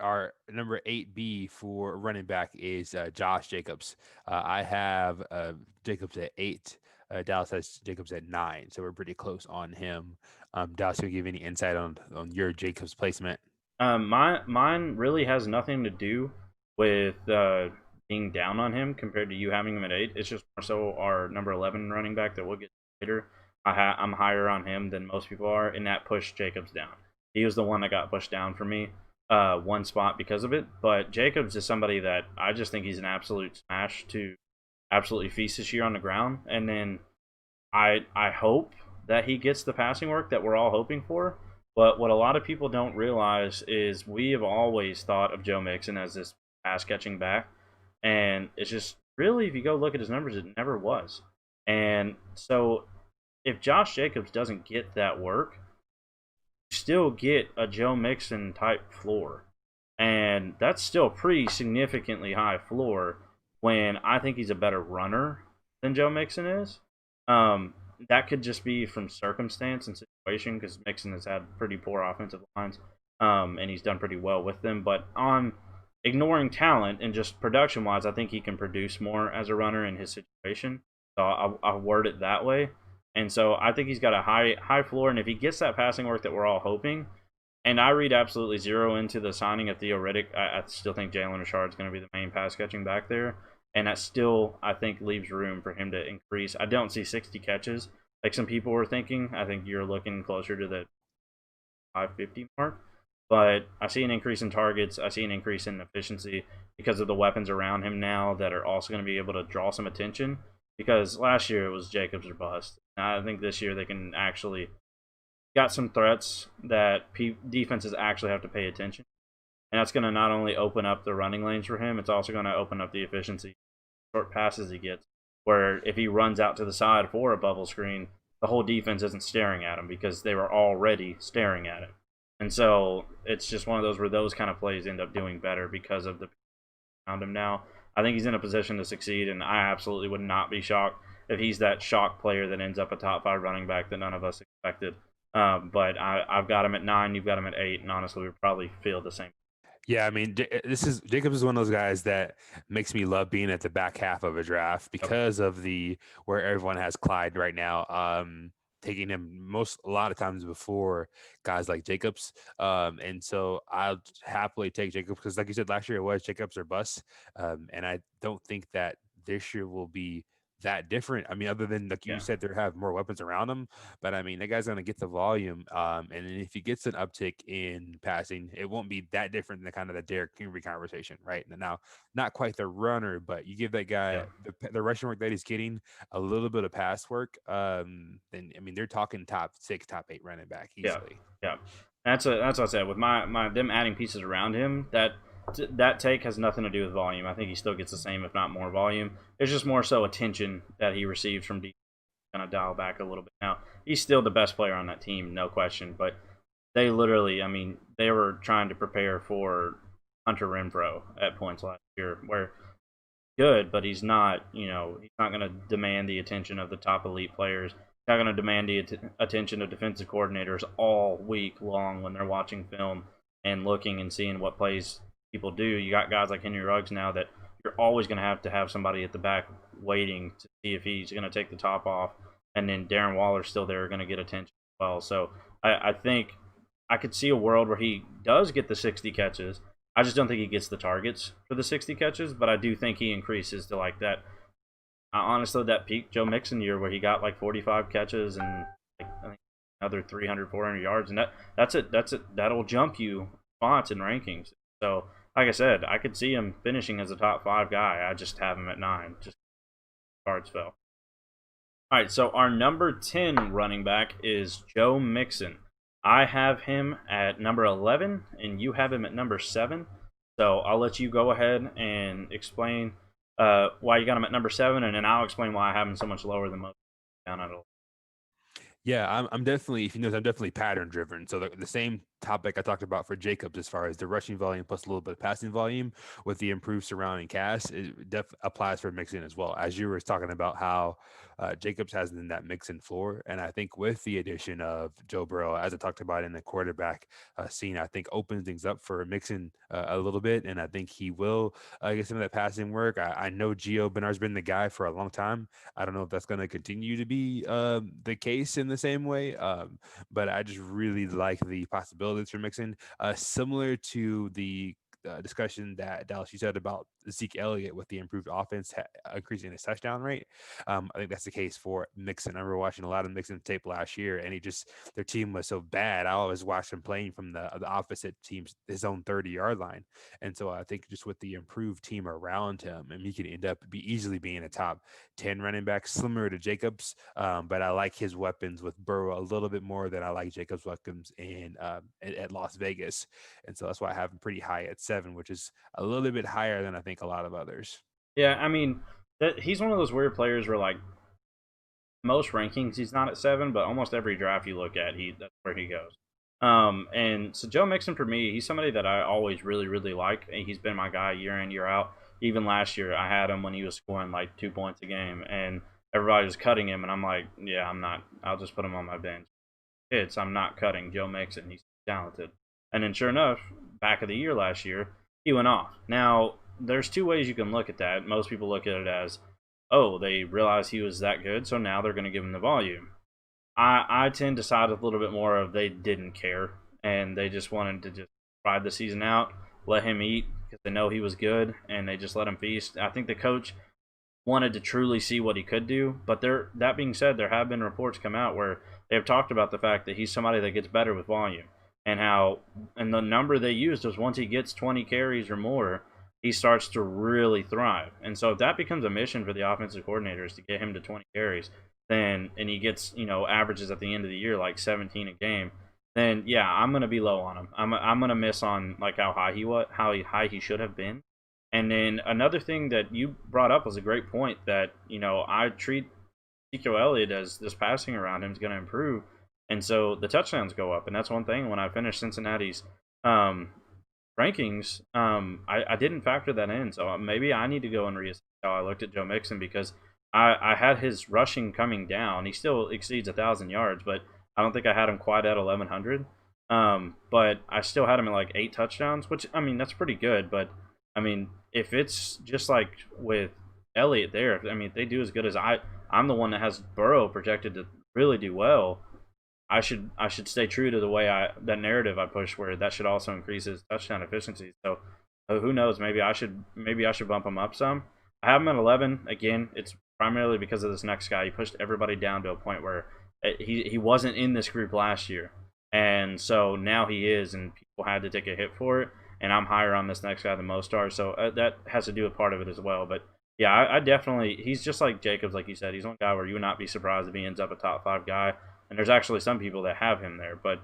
8B for running back is Josh Jacobs. I have Jacobs at 8. Dallas has Jacobs at 9, so we're pretty close on him. Dallas, can you give any insight on your Jacobs placement? Mine really has nothing to do with being down on him compared to you having him at 8. It's just more so our number 11 running back that we'll get later. I'm higher on him than most people are, and that pushed Jacobs down. He was the one that got pushed down for me one spot because of it. But Jacobs is somebody that I just think he's an absolute smash to absolutely feast this year on the ground. And then I hope that he gets the passing work that we're all hoping for. But what a lot of people don't realize is we have always thought of Joe Mixon as this pass catching back. And it's just really, if you go look at his numbers, it never was. And so if Josh Jacobs doesn't get that work, you still get a Joe Mixon type floor. And that's still pretty significantly high floor. when I think he's a better runner than Joe Mixon is. Um, that could just be from circumstance and situation because Mixon has had pretty poor offensive lines, and he's done pretty well with them. But on ignoring talent and just production wise, I think he can produce more as a runner in his situation. So I'll word it that way. And so I think he's got a high floor, and if he gets that passing work that we're all hoping, and I read absolutely zero into the signing of Theo Riddick. I still think Jalen Richard is going to be the main pass catching back there, and that still I think leaves room for him to increase. I don't see 60 catches like some people were thinking. I think you're looking closer to the 550 mark. But I see an increase in targets. I see an increase in efficiency because of the weapons around him now that are also going to be able to draw some attention. Because last year it was Jacobs or bust. I think this year they can actually got some threats that defenses actually have to pay attention. And that's going to not only open up the running lanes for him, it's also going to open up the efficiency, short passes he gets. Where if he runs out to the side for a bubble screen, the whole defense isn't staring at him because they were already staring at him. And so it's just one of those where those kind of plays end up doing better because of the around him now. I think he's in a position to succeed, and I absolutely would not be shocked if he's that shock player that ends up a top five running back that none of us expected. But I've got him at 9, you've got him at 8, and honestly, we probably feel the same. Yeah, I mean, this is Jacobs is one of those guys that makes me love being at the back half of a draft Yep. because of the where everyone has Clyde right now. Taking him a lot of times before guys like Jacobs. And so I'll happily take Jacobs because, like you said, last year it was Jacobs or bust. And I don't think that this year will be that different. I mean, other than like you Yeah. said, they have more weapons around him, but I mean, that guy's going to get the volume. And then if he gets an uptick in passing, it won't be that different than the kind of the Derrick Henry conversation, right? Now, not quite the runner, but you give that guy Yeah. the rushing work that he's getting, a little bit of pass work. Then I mean, they're talking top 6, top 8 running back Yeah. easily. Yeah. That's what I said with my them adding pieces around him. That take has nothing to do with volume. I think he still gets the same, if not more, volume. It's just more so attention that he receives from defense. Kind of dial back a little bit. Now he's still the best player on that team, no question. But they literally, I mean, they were trying to prepare for Hunter Renfro at points last year, where good, but he's not. He's not going to demand the attention of the top elite players. He's not going to demand the attention of defensive coordinators all week long when they're watching film and looking and seeing what plays people do. You got guys like Henry Ruggs now that you're always going to have somebody at the back waiting to see if he's going to take the top off, and then Darren Waller's still there, going to get attention as well. So I think I could see a world where he does get the 60 catches. I just don't think he gets the targets for the 60 catches, but I do think he increases to like that. Honestly, that peak Joe Mixon year where he got like 45 catches and like I think another 300, 400 yards, and that's it. That'll jump you spots in rankings. So, like I said, I could see him finishing as a top 5 guy. I just have him at 9. Just cards fell. All right, so our number 10 running back is Joe Mixon. I have him at number 11, and you have him at number 7. So I'll let you go ahead and explain why you got him at number 7, and then I'll explain why I have him so much lower than most down at all. Yeah, I'm definitely, if you notice, I'm definitely pattern driven. So the same topic I talked about for Jacobs as far as the rushing volume plus a little bit of passing volume with the improved surrounding cast, it applies for Mixon as well. As you were talking about how Jacobs has in that Mixon floor. And I think with the addition of Joe Burrow, as I talked about in the quarterback scene, I think opens things up for Mixon a little bit. And I think he will get some of that passing work. I know Gio Bernard's been the guy for a long time. I don't know if that's going to continue to be the case in the same way, but I just really like the possibilities for Mixon, similar to the discussion that Dallas you said about Zeke Elliott with the improved offense increasing his touchdown rate. I think that's the case for Mixon. I remember watching a lot of Mixon tape last year, and their team was so bad. I always watched him playing from the opposite team's his own 30-yard line, and so I think just with the improved team around him, and he could end up easily being a top 10 running back, similar to Jacobs. But I like his weapons with Burrow a little bit more than I like Jacobs' weapons at Las Vegas, and so that's why I have him pretty high at 7, which is a little bit higher than I think a lot of others. Yeah, I mean, he's one of those weird players where like most rankings he's not at 7, but almost every draft you look at, that's where he goes. And so Joe Mixon for me, he's somebody that I always really like. And he's been my guy year in year out. even last year, I had him when he was scoring like 2 points a game, and everybody was cutting him, and I'm like, yeah, I'm not. I'll just put him on my bench. I'm not cutting Joe Mixon. He's talented. And then sure enough, back of the year last year, he went off. Now, there's two ways you can look at that. Most people look at it as, oh, they realized he was that good, so now they're going to give him the volume. I tend to side with a little bit more of they didn't care and they just wanted to just ride the season out, let him eat because they know he was good, and they just let him feast. I think the coach wanted to truly see what he could do. But that being said, there have been reports come out where they have talked about the fact that he's somebody that gets better with volume, and how, and the number they used was once he gets 20 carries or more, he starts to really thrive. And so if that becomes a mission for the offensive coordinators to get him to 20 carries, then and he gets averages at the end of the year like 17 a game, then yeah, I'm gonna be low on him. I'm gonna miss on like how high he should have been. And then another thing that you brought up was a great point that, I treat Ezekiel Elliott as this passing around him is going to improve. And so the touchdowns go up. And that's one thing when I finished Cincinnati's um, rankings, I didn't factor that in. So maybe I need to go and reassess how I looked at Joe Mixon because I had his rushing coming down. He still exceeds 1,000 yards, but I don't think I had him quite at 1,100. But I still had him at like 8 touchdowns, which I mean that's pretty good. But I mean, if it's just like with Elliott there, I mean, if they do as good as I'm the one that has Burrow projected to really do well. I should stay true to the way that narrative I push, where that should also increase his touchdown efficiency. So who knows? Maybe I should bump him up some. I have him at 11 again. It's primarily because of this next guy. He pushed everybody down to a point where he wasn't in this group last year, and so now he is, and people had to take a hit for it. And I'm higher on this next guy than most are, so that has to do with part of it as well. But yeah, I definitely he's just like Jacobs, like you said. He's one guy where you would not be surprised if he ends up a top 5 guy. And there's actually some people that have him there, but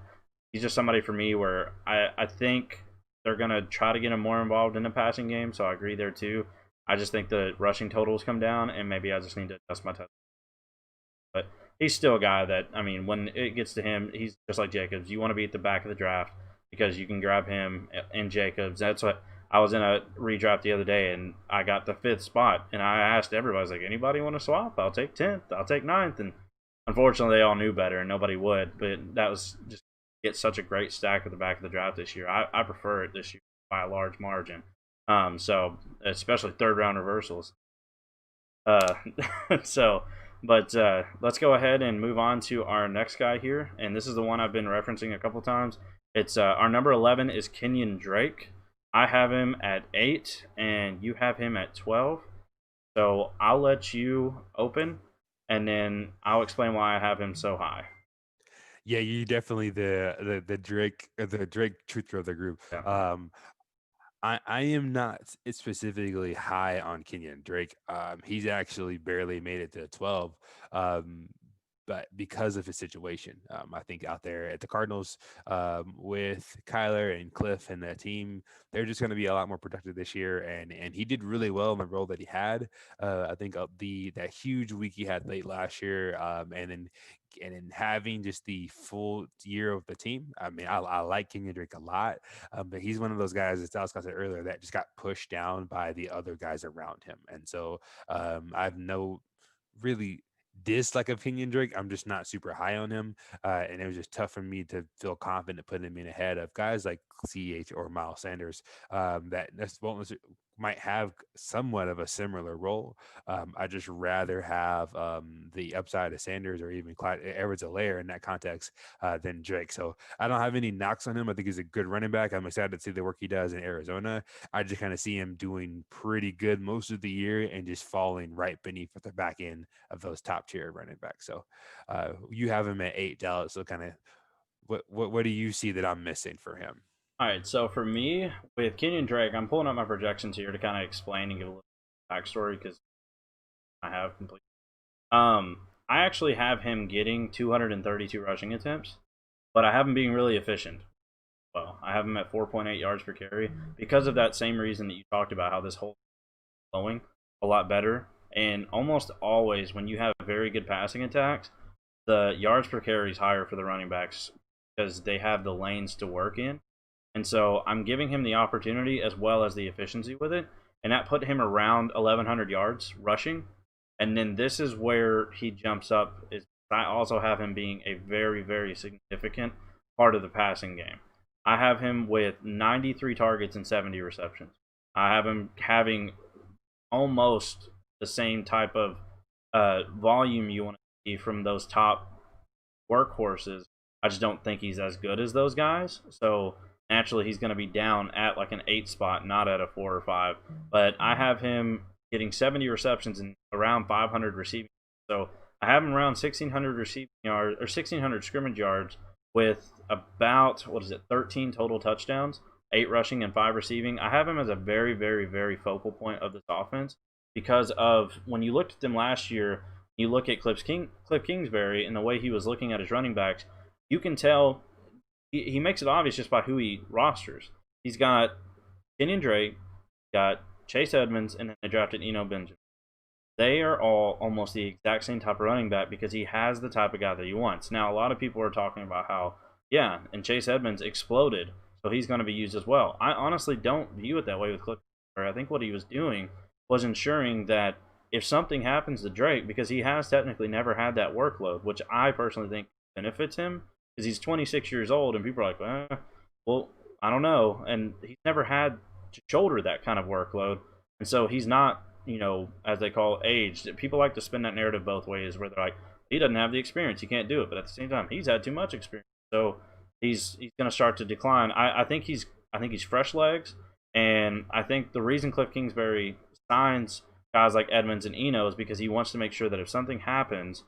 he's just somebody for me where I think they're gonna try to get him more involved in the passing game. So I agree there too. I just think the rushing totals come down, and maybe I just need to adjust my touch. But he's still a guy that, I mean, when it gets to him, he's just like Jacobs. You want to be at the back of the draft because you can grab him and Jacobs. That's what I was in a redraft the other day, and I got the 5th spot, and I asked everybody, I was like, anybody want to swap? I'll take 10th. I'll take 9th. And unfortunately, they all knew better, and nobody would. But that was just get such a great stack at the back of the draft this year. I prefer it this year by a large margin. So especially third round reversals. Uh, so, but let's go ahead and move on to our next guy here, and this is the one I've been referencing a couple times. It's our number 11 is Kenyon Drake. I have him at 8, and you have him at 12. So I'll let you open, and then I'll explain why I have him so high. Yeah, you definitely the Drake the Drake truther of the group. Yeah. I am not specifically high on Kenyon Drake. He's actually barely made it to 12. Um, but because of his situation, I think out there at the Cardinals, with Kyler and Cliff and the team, they're just going to be a lot more productive this year. And he did really well in the role that he had. I think that huge week he had late last year, and then having just the full year of the team. I mean, I like Kenyon Drake a lot, but he's one of those guys, as Dallas said earlier, that just got pushed down by the other guys around him. And so I have no really dislike of Kenyon Drake. I'm just not super high on him. And it was just tough for me to feel confident putting him in ahead of guys like CH or Miles Sanders, that might have somewhat of a similar role. I just rather have the upside of Sanders or even Clyde Edwards-Helaire in that context than Drake. So I don't have any knocks on him. I think he's a good running back. I'm excited to see the work he does in Arizona. I just kind of see him doing pretty good most of the year and just falling right beneath the back end of those top tier running backs. So you have him at 8, Dallas. So kind of what do you see that I'm missing for him? All right, so for me with Kenyon Drake, I'm pulling up my projections here to kind of explain and give a little backstory because I have complete. I actually have him getting 232 rushing attempts, but I have him being really efficient. Well, I have him at 4.8 yards per carry because of that same reason that you talked about, how this whole flowing a lot better. And almost always, when you have very good passing attacks, the yards per carry is higher for the running backs because they have the lanes to work in. And so I'm giving him the opportunity as well as the efficiency with it. and that put him around 1,100 yards rushing. And then this is where he jumps up. Is I also have him being a very, very significant part of the passing game. I have him with 93 targets and 70 receptions. I have him having almost the same type of volume you want to see from those top workhorses. I just don't think he's as good as those guys. So naturally, he's going to be down at like an 8 spot, not at a 4 or 5. But I have him getting 70 receptions and around 500 receiving. So I have him around 1,600 receiving yards or 1,600 scrimmage yards with about, what is it, 13 total touchdowns, 8 rushing and 5 receiving. I have him as a very, very, very focal point of this offense because of when you looked at them last year, you look at Cliff Kingsbury and the way he was looking at his running backs, you can tell he makes it obvious just by who he rosters. He's got Kenyon Drake, got Chase Edmonds, and then they drafted Eno Benjamin. They are all almost the exact same type of running back because he has the type of guy that he wants. Now, a lot of people are talking about how, yeah, and Chase Edmonds exploded, so he's going to be used as well. I honestly don't view it that way with Cliff. I think what he was doing was ensuring that if something happens to Drake, because he has technically never had that workload, which I personally think benefits him, because he's 26 years old, and people are like, well, I don't know, and he's never had to shoulder that kind of workload, and so he's not, as they call it, aged. People like to spin that narrative both ways, where they're like, he doesn't have the experience, he can't do it, but at the same time, he's had too much experience, so he's going to start to decline. I think he's fresh legs, and I think the reason Cliff Kingsbury signs guys like Edmonds and Eno is because he wants to make sure that if something happens,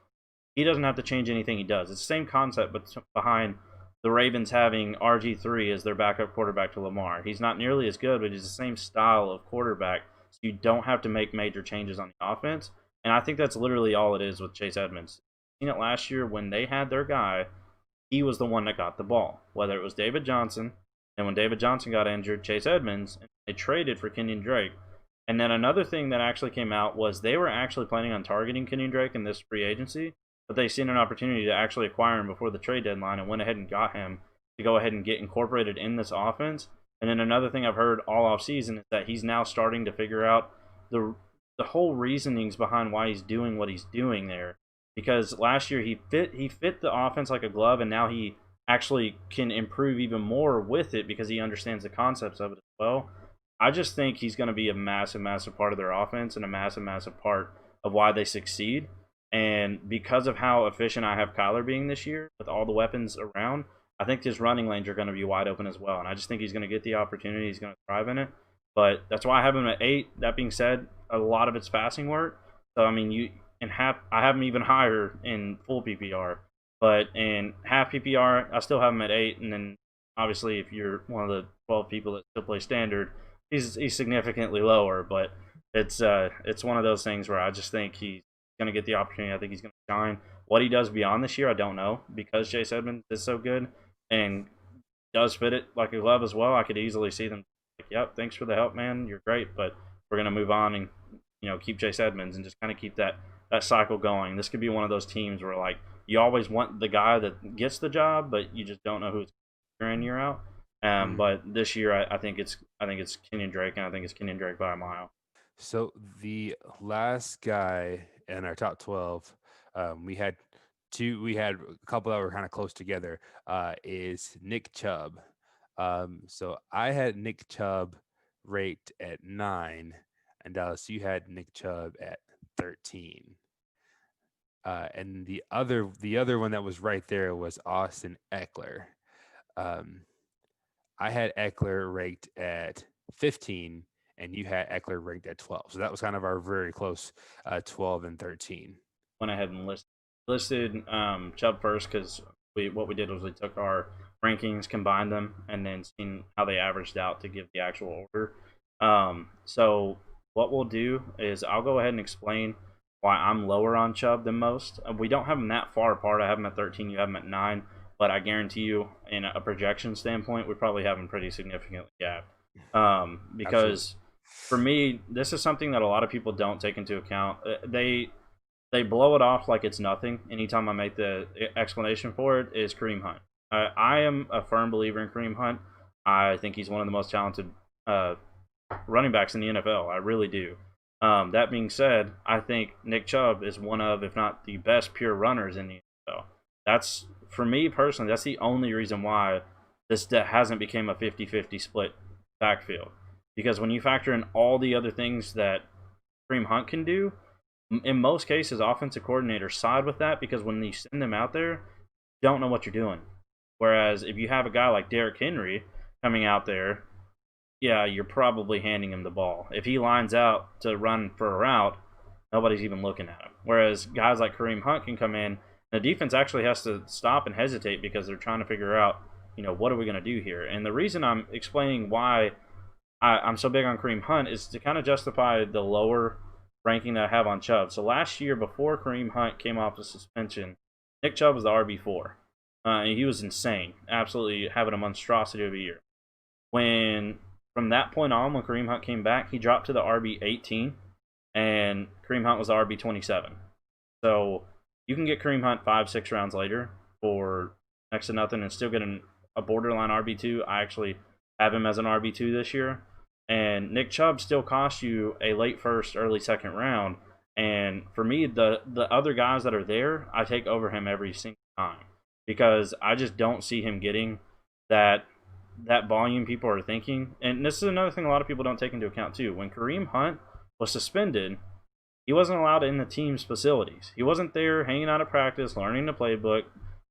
he doesn't have to change anything he does. It's the same concept, but behind the Ravens having RG3 as their backup quarterback to Lamar. He's not nearly as good, but he's the same style of quarterback, so you don't have to make major changes on the offense. And I think that's literally all it is with Chase Edmonds. Seen it last year when they had their guy, he was the one that got the ball. Whether it was David Johnson, and when David Johnson got injured, Chase Edmonds, and they traded for Kenyon Drake. And then another thing that actually came out was they were actually planning on targeting Kenyon Drake in this free agency, but they seen an opportunity to actually acquire him before the trade deadline and went ahead and got him to go ahead and get incorporated in this offense. And then another thing I've heard all off season is that he's now starting to figure out the whole reasonings behind why he's doing what he's doing there. Because last year he fit the offense like a glove, and now he actually can improve even more with it because he understands the concepts of it as well. I just think he's going to be a massive, massive part of their offense and a massive, massive part of why they succeed. And because of how efficient I have Kyler being this year with all the weapons around, I think his running lanes are going to be wide open as well. And I just think he's going to get the opportunity. He's going to thrive in it. But that's why I have him at 8. That being said, a lot of it's passing work. So, I mean, I have him even higher in full PPR. But in half PPR, I still have him at 8. And then, obviously, if you're one of the 12 people that still play standard, he's significantly lower, but it's one of those things where I just think he's going to get the opportunity. I think he's going to shine. What he does beyond this year, I don't know, because Chase Edmonds is so good and does fit it like a glove as well. I could easily see them like, yep, thanks for the help, man. You're great, but we're going to move on and keep Chase Edmonds and just kind of keep that cycle going. This could be one of those teams where like you always want the guy that gets the job, but you just don't know who's year in year out. But this year, I think it's Kenyon Drake, and I think it's Kenyon Drake by a mile. So the last guy in our top 12, we had a couple that were kind of close together. Is Nick Chubb. So I had Nick Chubb ranked at 9, and Dallas, you had Nick Chubb at 13. And the other one that was right there was Austin Eckler. I had Eckler ranked at 15, and you had Eckler ranked at 12. So that was kind of our very close 12 and 13. Went ahead and listed Chubb first because what we did was we took our rankings, combined them, and then seen how they averaged out to give the actual order. So what we'll do is I'll go ahead and explain why I'm lower on Chubb than most. We don't have them that far apart. I have them at 13. You have them at 9. But I guarantee you, in a projection standpoint, we probably have them pretty significantly gapped. Because for me, this is something that a lot of people don't take into account. They blow it off like it's nothing. Anytime I make the explanation for it, is Kareem Hunt. I am a firm believer in Kareem Hunt. I think he's one of the most talented running backs in the NFL. I really do. That being said, I think Nick Chubb is one of, if not the best pure runners in the NFL. That's, for me personally, that's the only reason why this hasn't become a 50-50 split backfield. Because when you factor in all the other things that Kareem Hunt can do, in most cases, offensive coordinators side with that because when you send them out there, you don't know what you're doing. Whereas if you have a guy like Derrick Henry coming out there, yeah, you're probably handing him the ball. If he lines out to run for a route, nobody's even looking at him. Whereas guys like Kareem Hunt can come in, the defense actually has to stop and hesitate because they're trying to figure out, what are we going to do here? And the reason I'm explaining why I'm so big on Kareem Hunt is to kind of justify the lower ranking that I have on Chubb. So last year, before Kareem Hunt came off the suspension, Nick Chubb was the RB4. And he was insane, absolutely having a monstrosity of a year. When from that point on, when Kareem Hunt came back, he dropped to the RB18, and Kareem Hunt was the RB27. So you can get Kareem Hunt 5, 6 rounds later for next to nothing and still get a borderline RB2. I actually have him as an RB2 this year. And Nick Chubb still costs you a late first, early second round. And for me, the other guys that are there, I take over him every single time because I just don't see him getting that volume people are thinking. And this is another thing a lot of people don't take into account too. When Kareem Hunt was suspended, he wasn't allowed in the team's facilities. He wasn't there hanging out at practice, learning the playbook.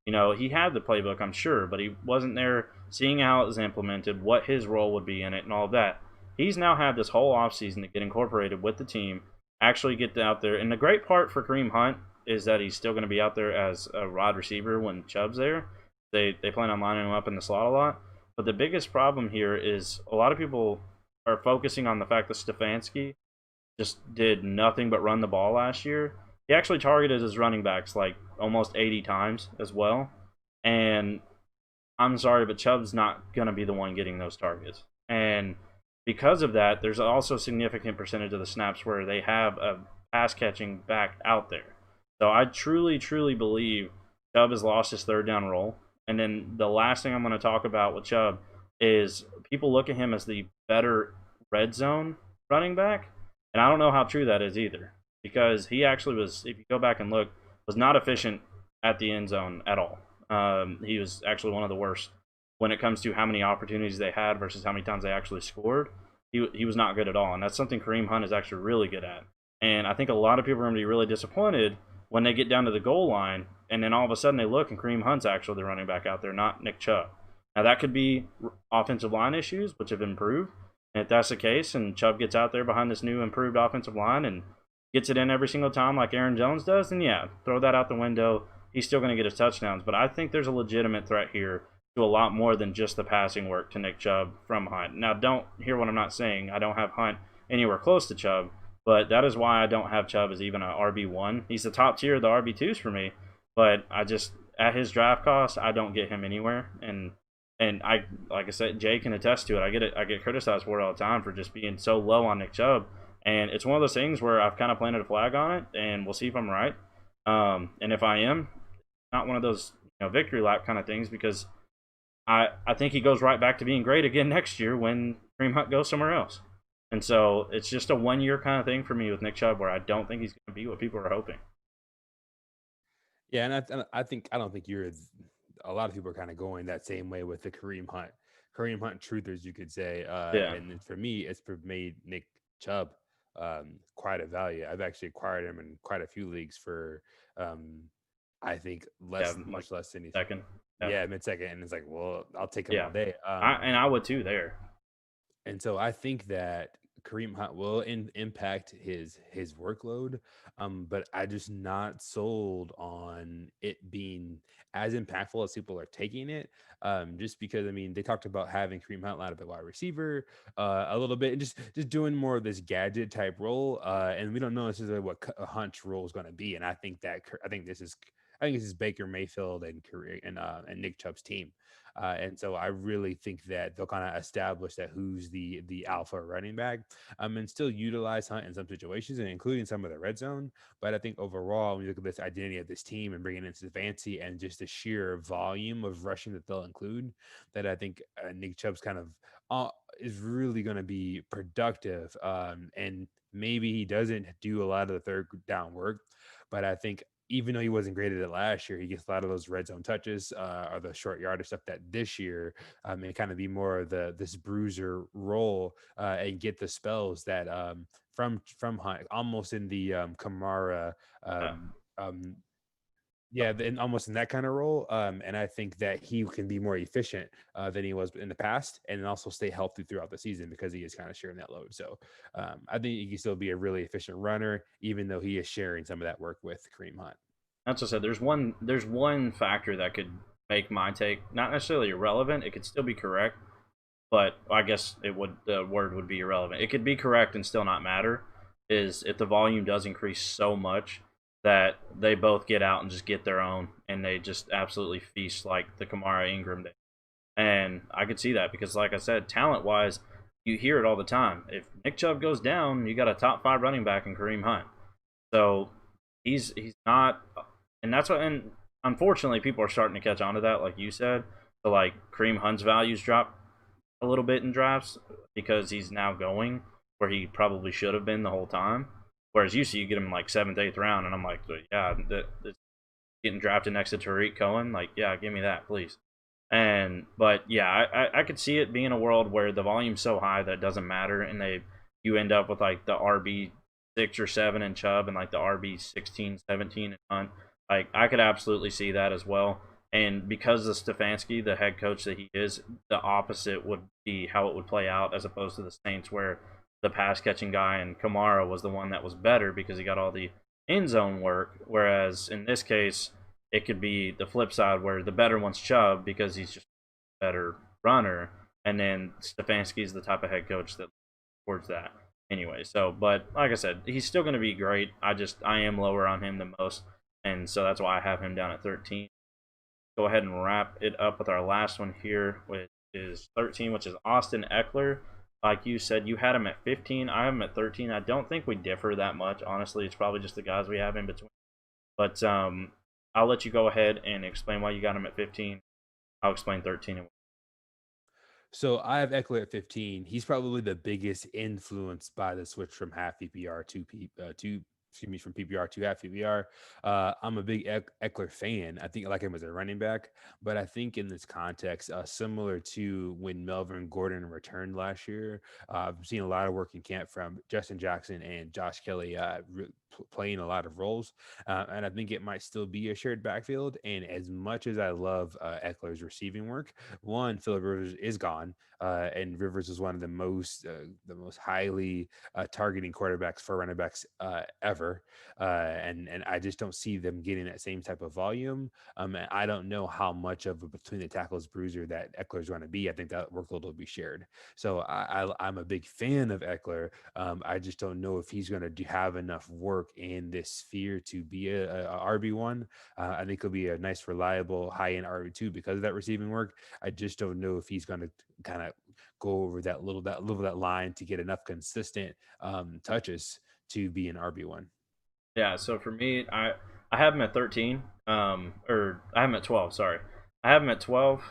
He had the playbook, I'm sure, but he wasn't there seeing how it was implemented, what his role would be in it, and all of that. He's now had this whole offseason to get incorporated with the team, actually get out there. And the great part for Kareem Hunt is that he's still going to be out there as a wide receiver when Chubb's there. They plan on lining him up in the slot a lot. But the biggest problem here is a lot of people are focusing on the fact that Stefanski just did nothing but run the ball last year. He actually targeted his running backs like almost 80 times as well. And I'm sorry, but Chubb's not going to be the one getting those targets. And because of that, there's also a significant percentage of the snaps where they have a pass catching back out there. So I truly, truly believe Chubb has lost his third down role. And then the last thing I'm going to talk about with Chubb is people look at him as the better red zone running back. And I don't know how true that is either. Because he actually was, if you go back and look, was not efficient at the end zone at all. He was actually one of the worst when it comes to how many opportunities they had versus how many times they actually scored. He was not good at all. And that's something Kareem Hunt is actually really good at. And I think a lot of people are going to be really disappointed when they get down to the goal line and then all of a sudden they look and Kareem Hunt's actually the running back out there, not Nick Chubb. Now that could be offensive line issues, which have improved. And if that's the case and Chubb gets out there behind this new improved offensive line and gets it in every single time like Aaron Jones does, then yeah, throw that out the window. He's still going to get his touchdowns. But I think there's a legitimate threat here to a lot more than just the passing work to Nick Chubb from Hunt. Now, don't hear what I'm not saying. I don't have Hunt anywhere close to Chubb, but that is why I don't have Chubb as even an RB1. He's the top tier of the RB2s for me, but I just, at his draft cost, I don't get him anywhere. And I, like I said, Jay can attest to it. I get criticized for it all the time for just being so low on Nick Chubb. And it's one of those things where I've kind of planted a flag on it, and we'll see if I'm right. And if I am, not one of those victory lap kind of things, because I think he goes right back to being great again next year when Kareem Hunt goes somewhere else. And so it's just a 1 year kind of thing for me with Nick Chubb, where I don't think he's going to be what people are hoping. Yeah, and I don't think you're. A lot of people are kind of going that same way with the Kareem Hunt truthers, you could say. Yeah, And then for me, it's made Nick Chubb quite a value. I've actually acquired him in quite a few leagues for, I think yeah, like much less than he's. second. Yeah, Yeah, mid second, and it's like, well, I'll take him yeah. all day. I would too there. And so I think that Kareem Hunt will impact his workload, but I just not sold on it being as impactful as people are taking it. Just because I mean they talked about having Kareem Hunt line up at wide receiver a little bit, and just doing more of this gadget type role, and we don't know necessarily what Hunt's role is going to be. And I think this is I think this is Baker Mayfield and Nick Chubb's team. And so I really think that they'll kind of establish that who's the alpha running back, and still utilize Hunt in some situations, and including some of the red zone. But I think overall, when you look at this identity of this team and bringing in Stefanski and just the sheer volume of rushing that they'll include, that I think Nick Chubb's kind of is really going to be productive. And maybe he doesn't do a lot of the third down work, but I think even though he wasn't great at it last year, he gets a lot of those red zone touches or the short yardage stuff that this year and kind of be more of this bruiser role and get the spells that from Hunt, almost in the Kamara Yeah. um, um, yeah, and almost in that kind of role. And I think that he can be more efficient than he was in the past, and also stay healthy throughout the season because he is kind of sharing that load. So I think he can still be a really efficient runner, even though he is sharing some of that work with Kareem Hunt. That's what I said. There's one factor that could make my take not necessarily irrelevant. It could still be correct, but I guess it would the word would be irrelevant. It could be correct and still not matter. Is if the volume does increase so much that they both get out and just get their own and they just absolutely feast like the Kamara Ingram did. And I could see that because, like I said, talent wise, you hear it all the time. If Nick Chubb goes down, you got a top five running back in Kareem Hunt. So he's not, and that's what. And unfortunately, people are starting to catch on to that, like you said. So like Kareem Hunt's values drop a little bit in drafts because he's now going where he probably should have been the whole time. Whereas you see, you get him like seventh, eighth round, and I'm like, yeah, getting drafted next to Tariq Cohen, like, yeah, give me that, please. And but yeah, I could see it being a world where the volume's so high that it doesn't matter, and you end up with like the RB 6 or 7 in Chubb and like the RB 16, 17 in Hunt. Like I could absolutely see that as well. And because of Stefanski, the head coach that he is, the opposite would be how it would play out as opposed to the Saints, where the pass catching guy and Kamara was the one that was better because he got all the end zone work. Whereas in this case, it could be the flip side where the better one's Chubb because he's just a better runner, and then Stefanski is the type of head coach that towards that anyway. So, but like I said, he's still going to be great. I am lower on him than most, and so that's why I have him down at 13. Go ahead and wrap it up with our last one here, which is 13, which is Austin Eckler. Like you said, you had him at 15. I have him at 13. I don't think we differ that much. Honestly, it's probably just the guys we have in between. But I'll let you go ahead and explain why you got him at 15. I'll explain 13. So I have Eckler at 15. He's probably the biggest influence by the switch from half PPR to excuse me, from PPR to half PPR. I'm a big Eckler fan. I think I like him as a running back, but I think in this context, similar to when Melvin Gordon returned last year, I've seen a lot of work in camp from Justin Jackson and Josh Kelly playing a lot of roles. And I think it might still be a shared backfield. And as much as I love Eckler's receiving work, one, Philip Rivers is gone, and Rivers is one of the most highly targeting quarterbacks for running backs ever, and I just don't see them getting that same type of volume. And I don't know how much of a between the tackles bruiser that Eckler's going to be. I think that workload will be shared. So I'm a big fan of Eckler. I just don't know if he's going to have enough work in this sphere to be a RB1. I think he'll be a nice, reliable, high-end RB2 because of that receiving work. I just don't know if he's going to kind of go over that line to get enough consistent touches to be an RB1. Yeah, so for me, I have him at 13. Or I have him at 12. Sorry, I have him at 12.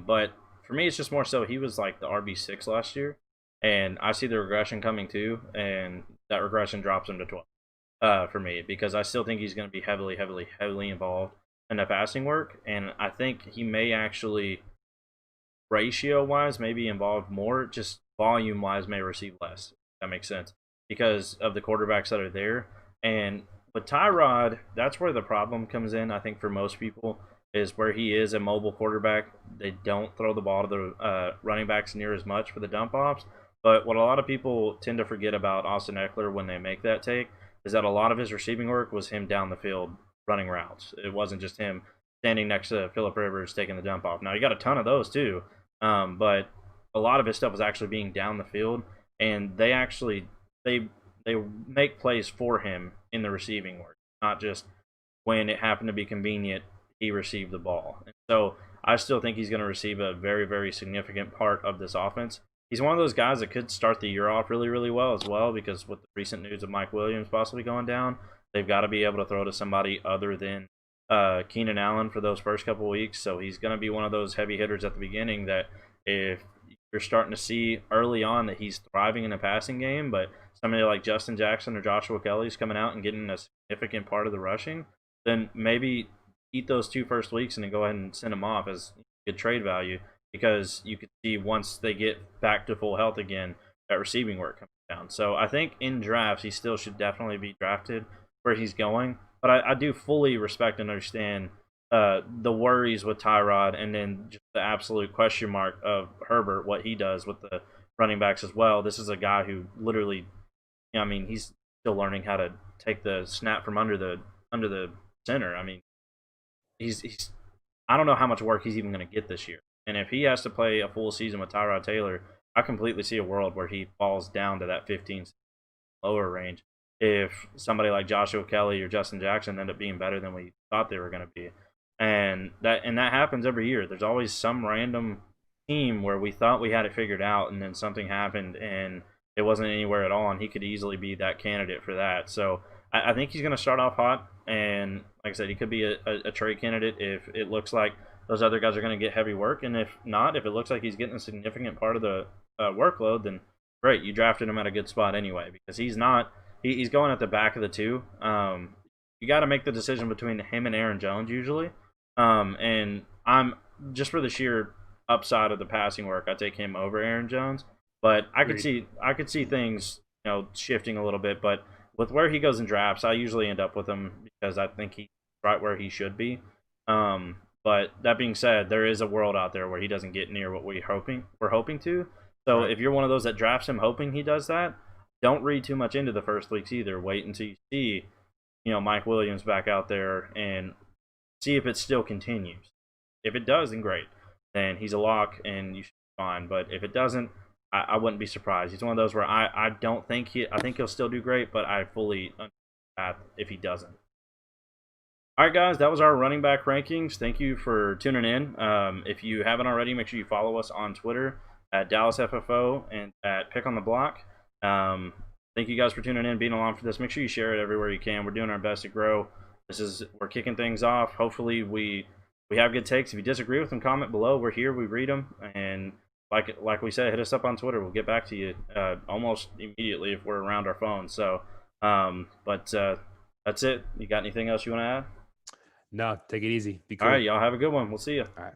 But for me, it's just more so he was like the RB 6 last year, and I see the regression coming too, and that regression drops him to 12. For me, because I still think he's going to be heavily, heavily, heavily involved in the passing work, and I think he may actually ratio wise maybe involved more, just volume wise may receive less. If that makes sense because of the quarterbacks that are there. And with Tyrod, that's where the problem comes in. I think for most people is where he is a mobile quarterback. They don't throw the ball to the running backs near as much for the dump offs. But what a lot of people tend to forget about Austin Eckler when they make that take is that a lot of his receiving work was him down the field running routes. It wasn't just him standing next to Philip Rivers taking the dump off. Now he got a ton of those too, but a lot of his stuff was actually being down the field, and they make plays for him in the receiving work, not just when it happened to be convenient, he received the ball. And so I still think he's going to receive a very, very significant part of this offense. He's one of those guys that could start the year off really, really well as well, because with the recent news of Mike Williams possibly going down, they've got to be able to throw to somebody other than Keenan Allen for those first couple weeks. So he's going to be one of those heavy hitters at the beginning that if you're starting to see early on that he's thriving in the passing game, but somebody like Justin Jackson or Joshua Kelly's coming out and getting a significant part of the rushing, then maybe eat those 2 first weeks and then go ahead and send them off as good trade value, because you could see once they get back to full health again, that receiving work comes down. So I think in drafts, he still should definitely be drafted where he's going. But I do fully respect and understand the worries with Tyrod, and then just the absolute question mark of Herbert, what he does with the running backs as well. This is a guy who literally, I mean, he's still learning how to take the snap from under the center. I mean, he's I don't know how much work he's even going to get this year. And if he has to play a full season with Tyrod Taylor, I completely see a world where he falls down to that 15 lower range if somebody like Joshua Kelly or Justin Jackson end up being better than we thought they were going to be. And that happens every year. There's always some random team where we thought we had it figured out, and then something happened and it wasn't anywhere at all, and he could easily be that candidate for that. So I think he's going to start off hot, and like I said, he could be a trade candidate if it looks like those other guys are going to get heavy work, and if not, if it looks like he's getting a significant part of the workload, then great, you drafted him at a good spot anyway, because he's not he's going at the back of the two. You got to make the decision between him and Aaron Jones usually, and I'm just for the sheer upside of the passing work, I take him over Aaron Jones. But I could see things shifting a little bit. But with where he goes in drafts, I usually end up with him because I think he's right where he should be. But that being said, there is a world out there where he doesn't get near what we're hoping to. So Right. if you're one of those that drafts him hoping he does that, don't read too much into the first weeks either. Wait until you see, Mike Williams back out there and see if it still continues. If it does, then great. Then he's a lock and you should be fine. But if it doesn't, I wouldn't be surprised. He's one of those where I don't think I think he'll still do great, but I fully understand that if he doesn't. All right, guys, that was our running back rankings. Thank you for tuning in. If you haven't already, make sure you follow us on Twitter at DallasFFO and at Pick on the Block. Thank you guys for tuning in, being along for this. Make sure you share it everywhere you can. We're doing our best to grow. We're kicking things off. Hopefully, we have good takes. If you disagree with them, comment below. We're here. We read them, and like we said, hit us up on Twitter. We'll get back to you almost immediately if we're around our phones. So, but that's it. You got anything else you want to add? No, take it easy. Be All cool. right, y'all have a good one. We'll see you. All right.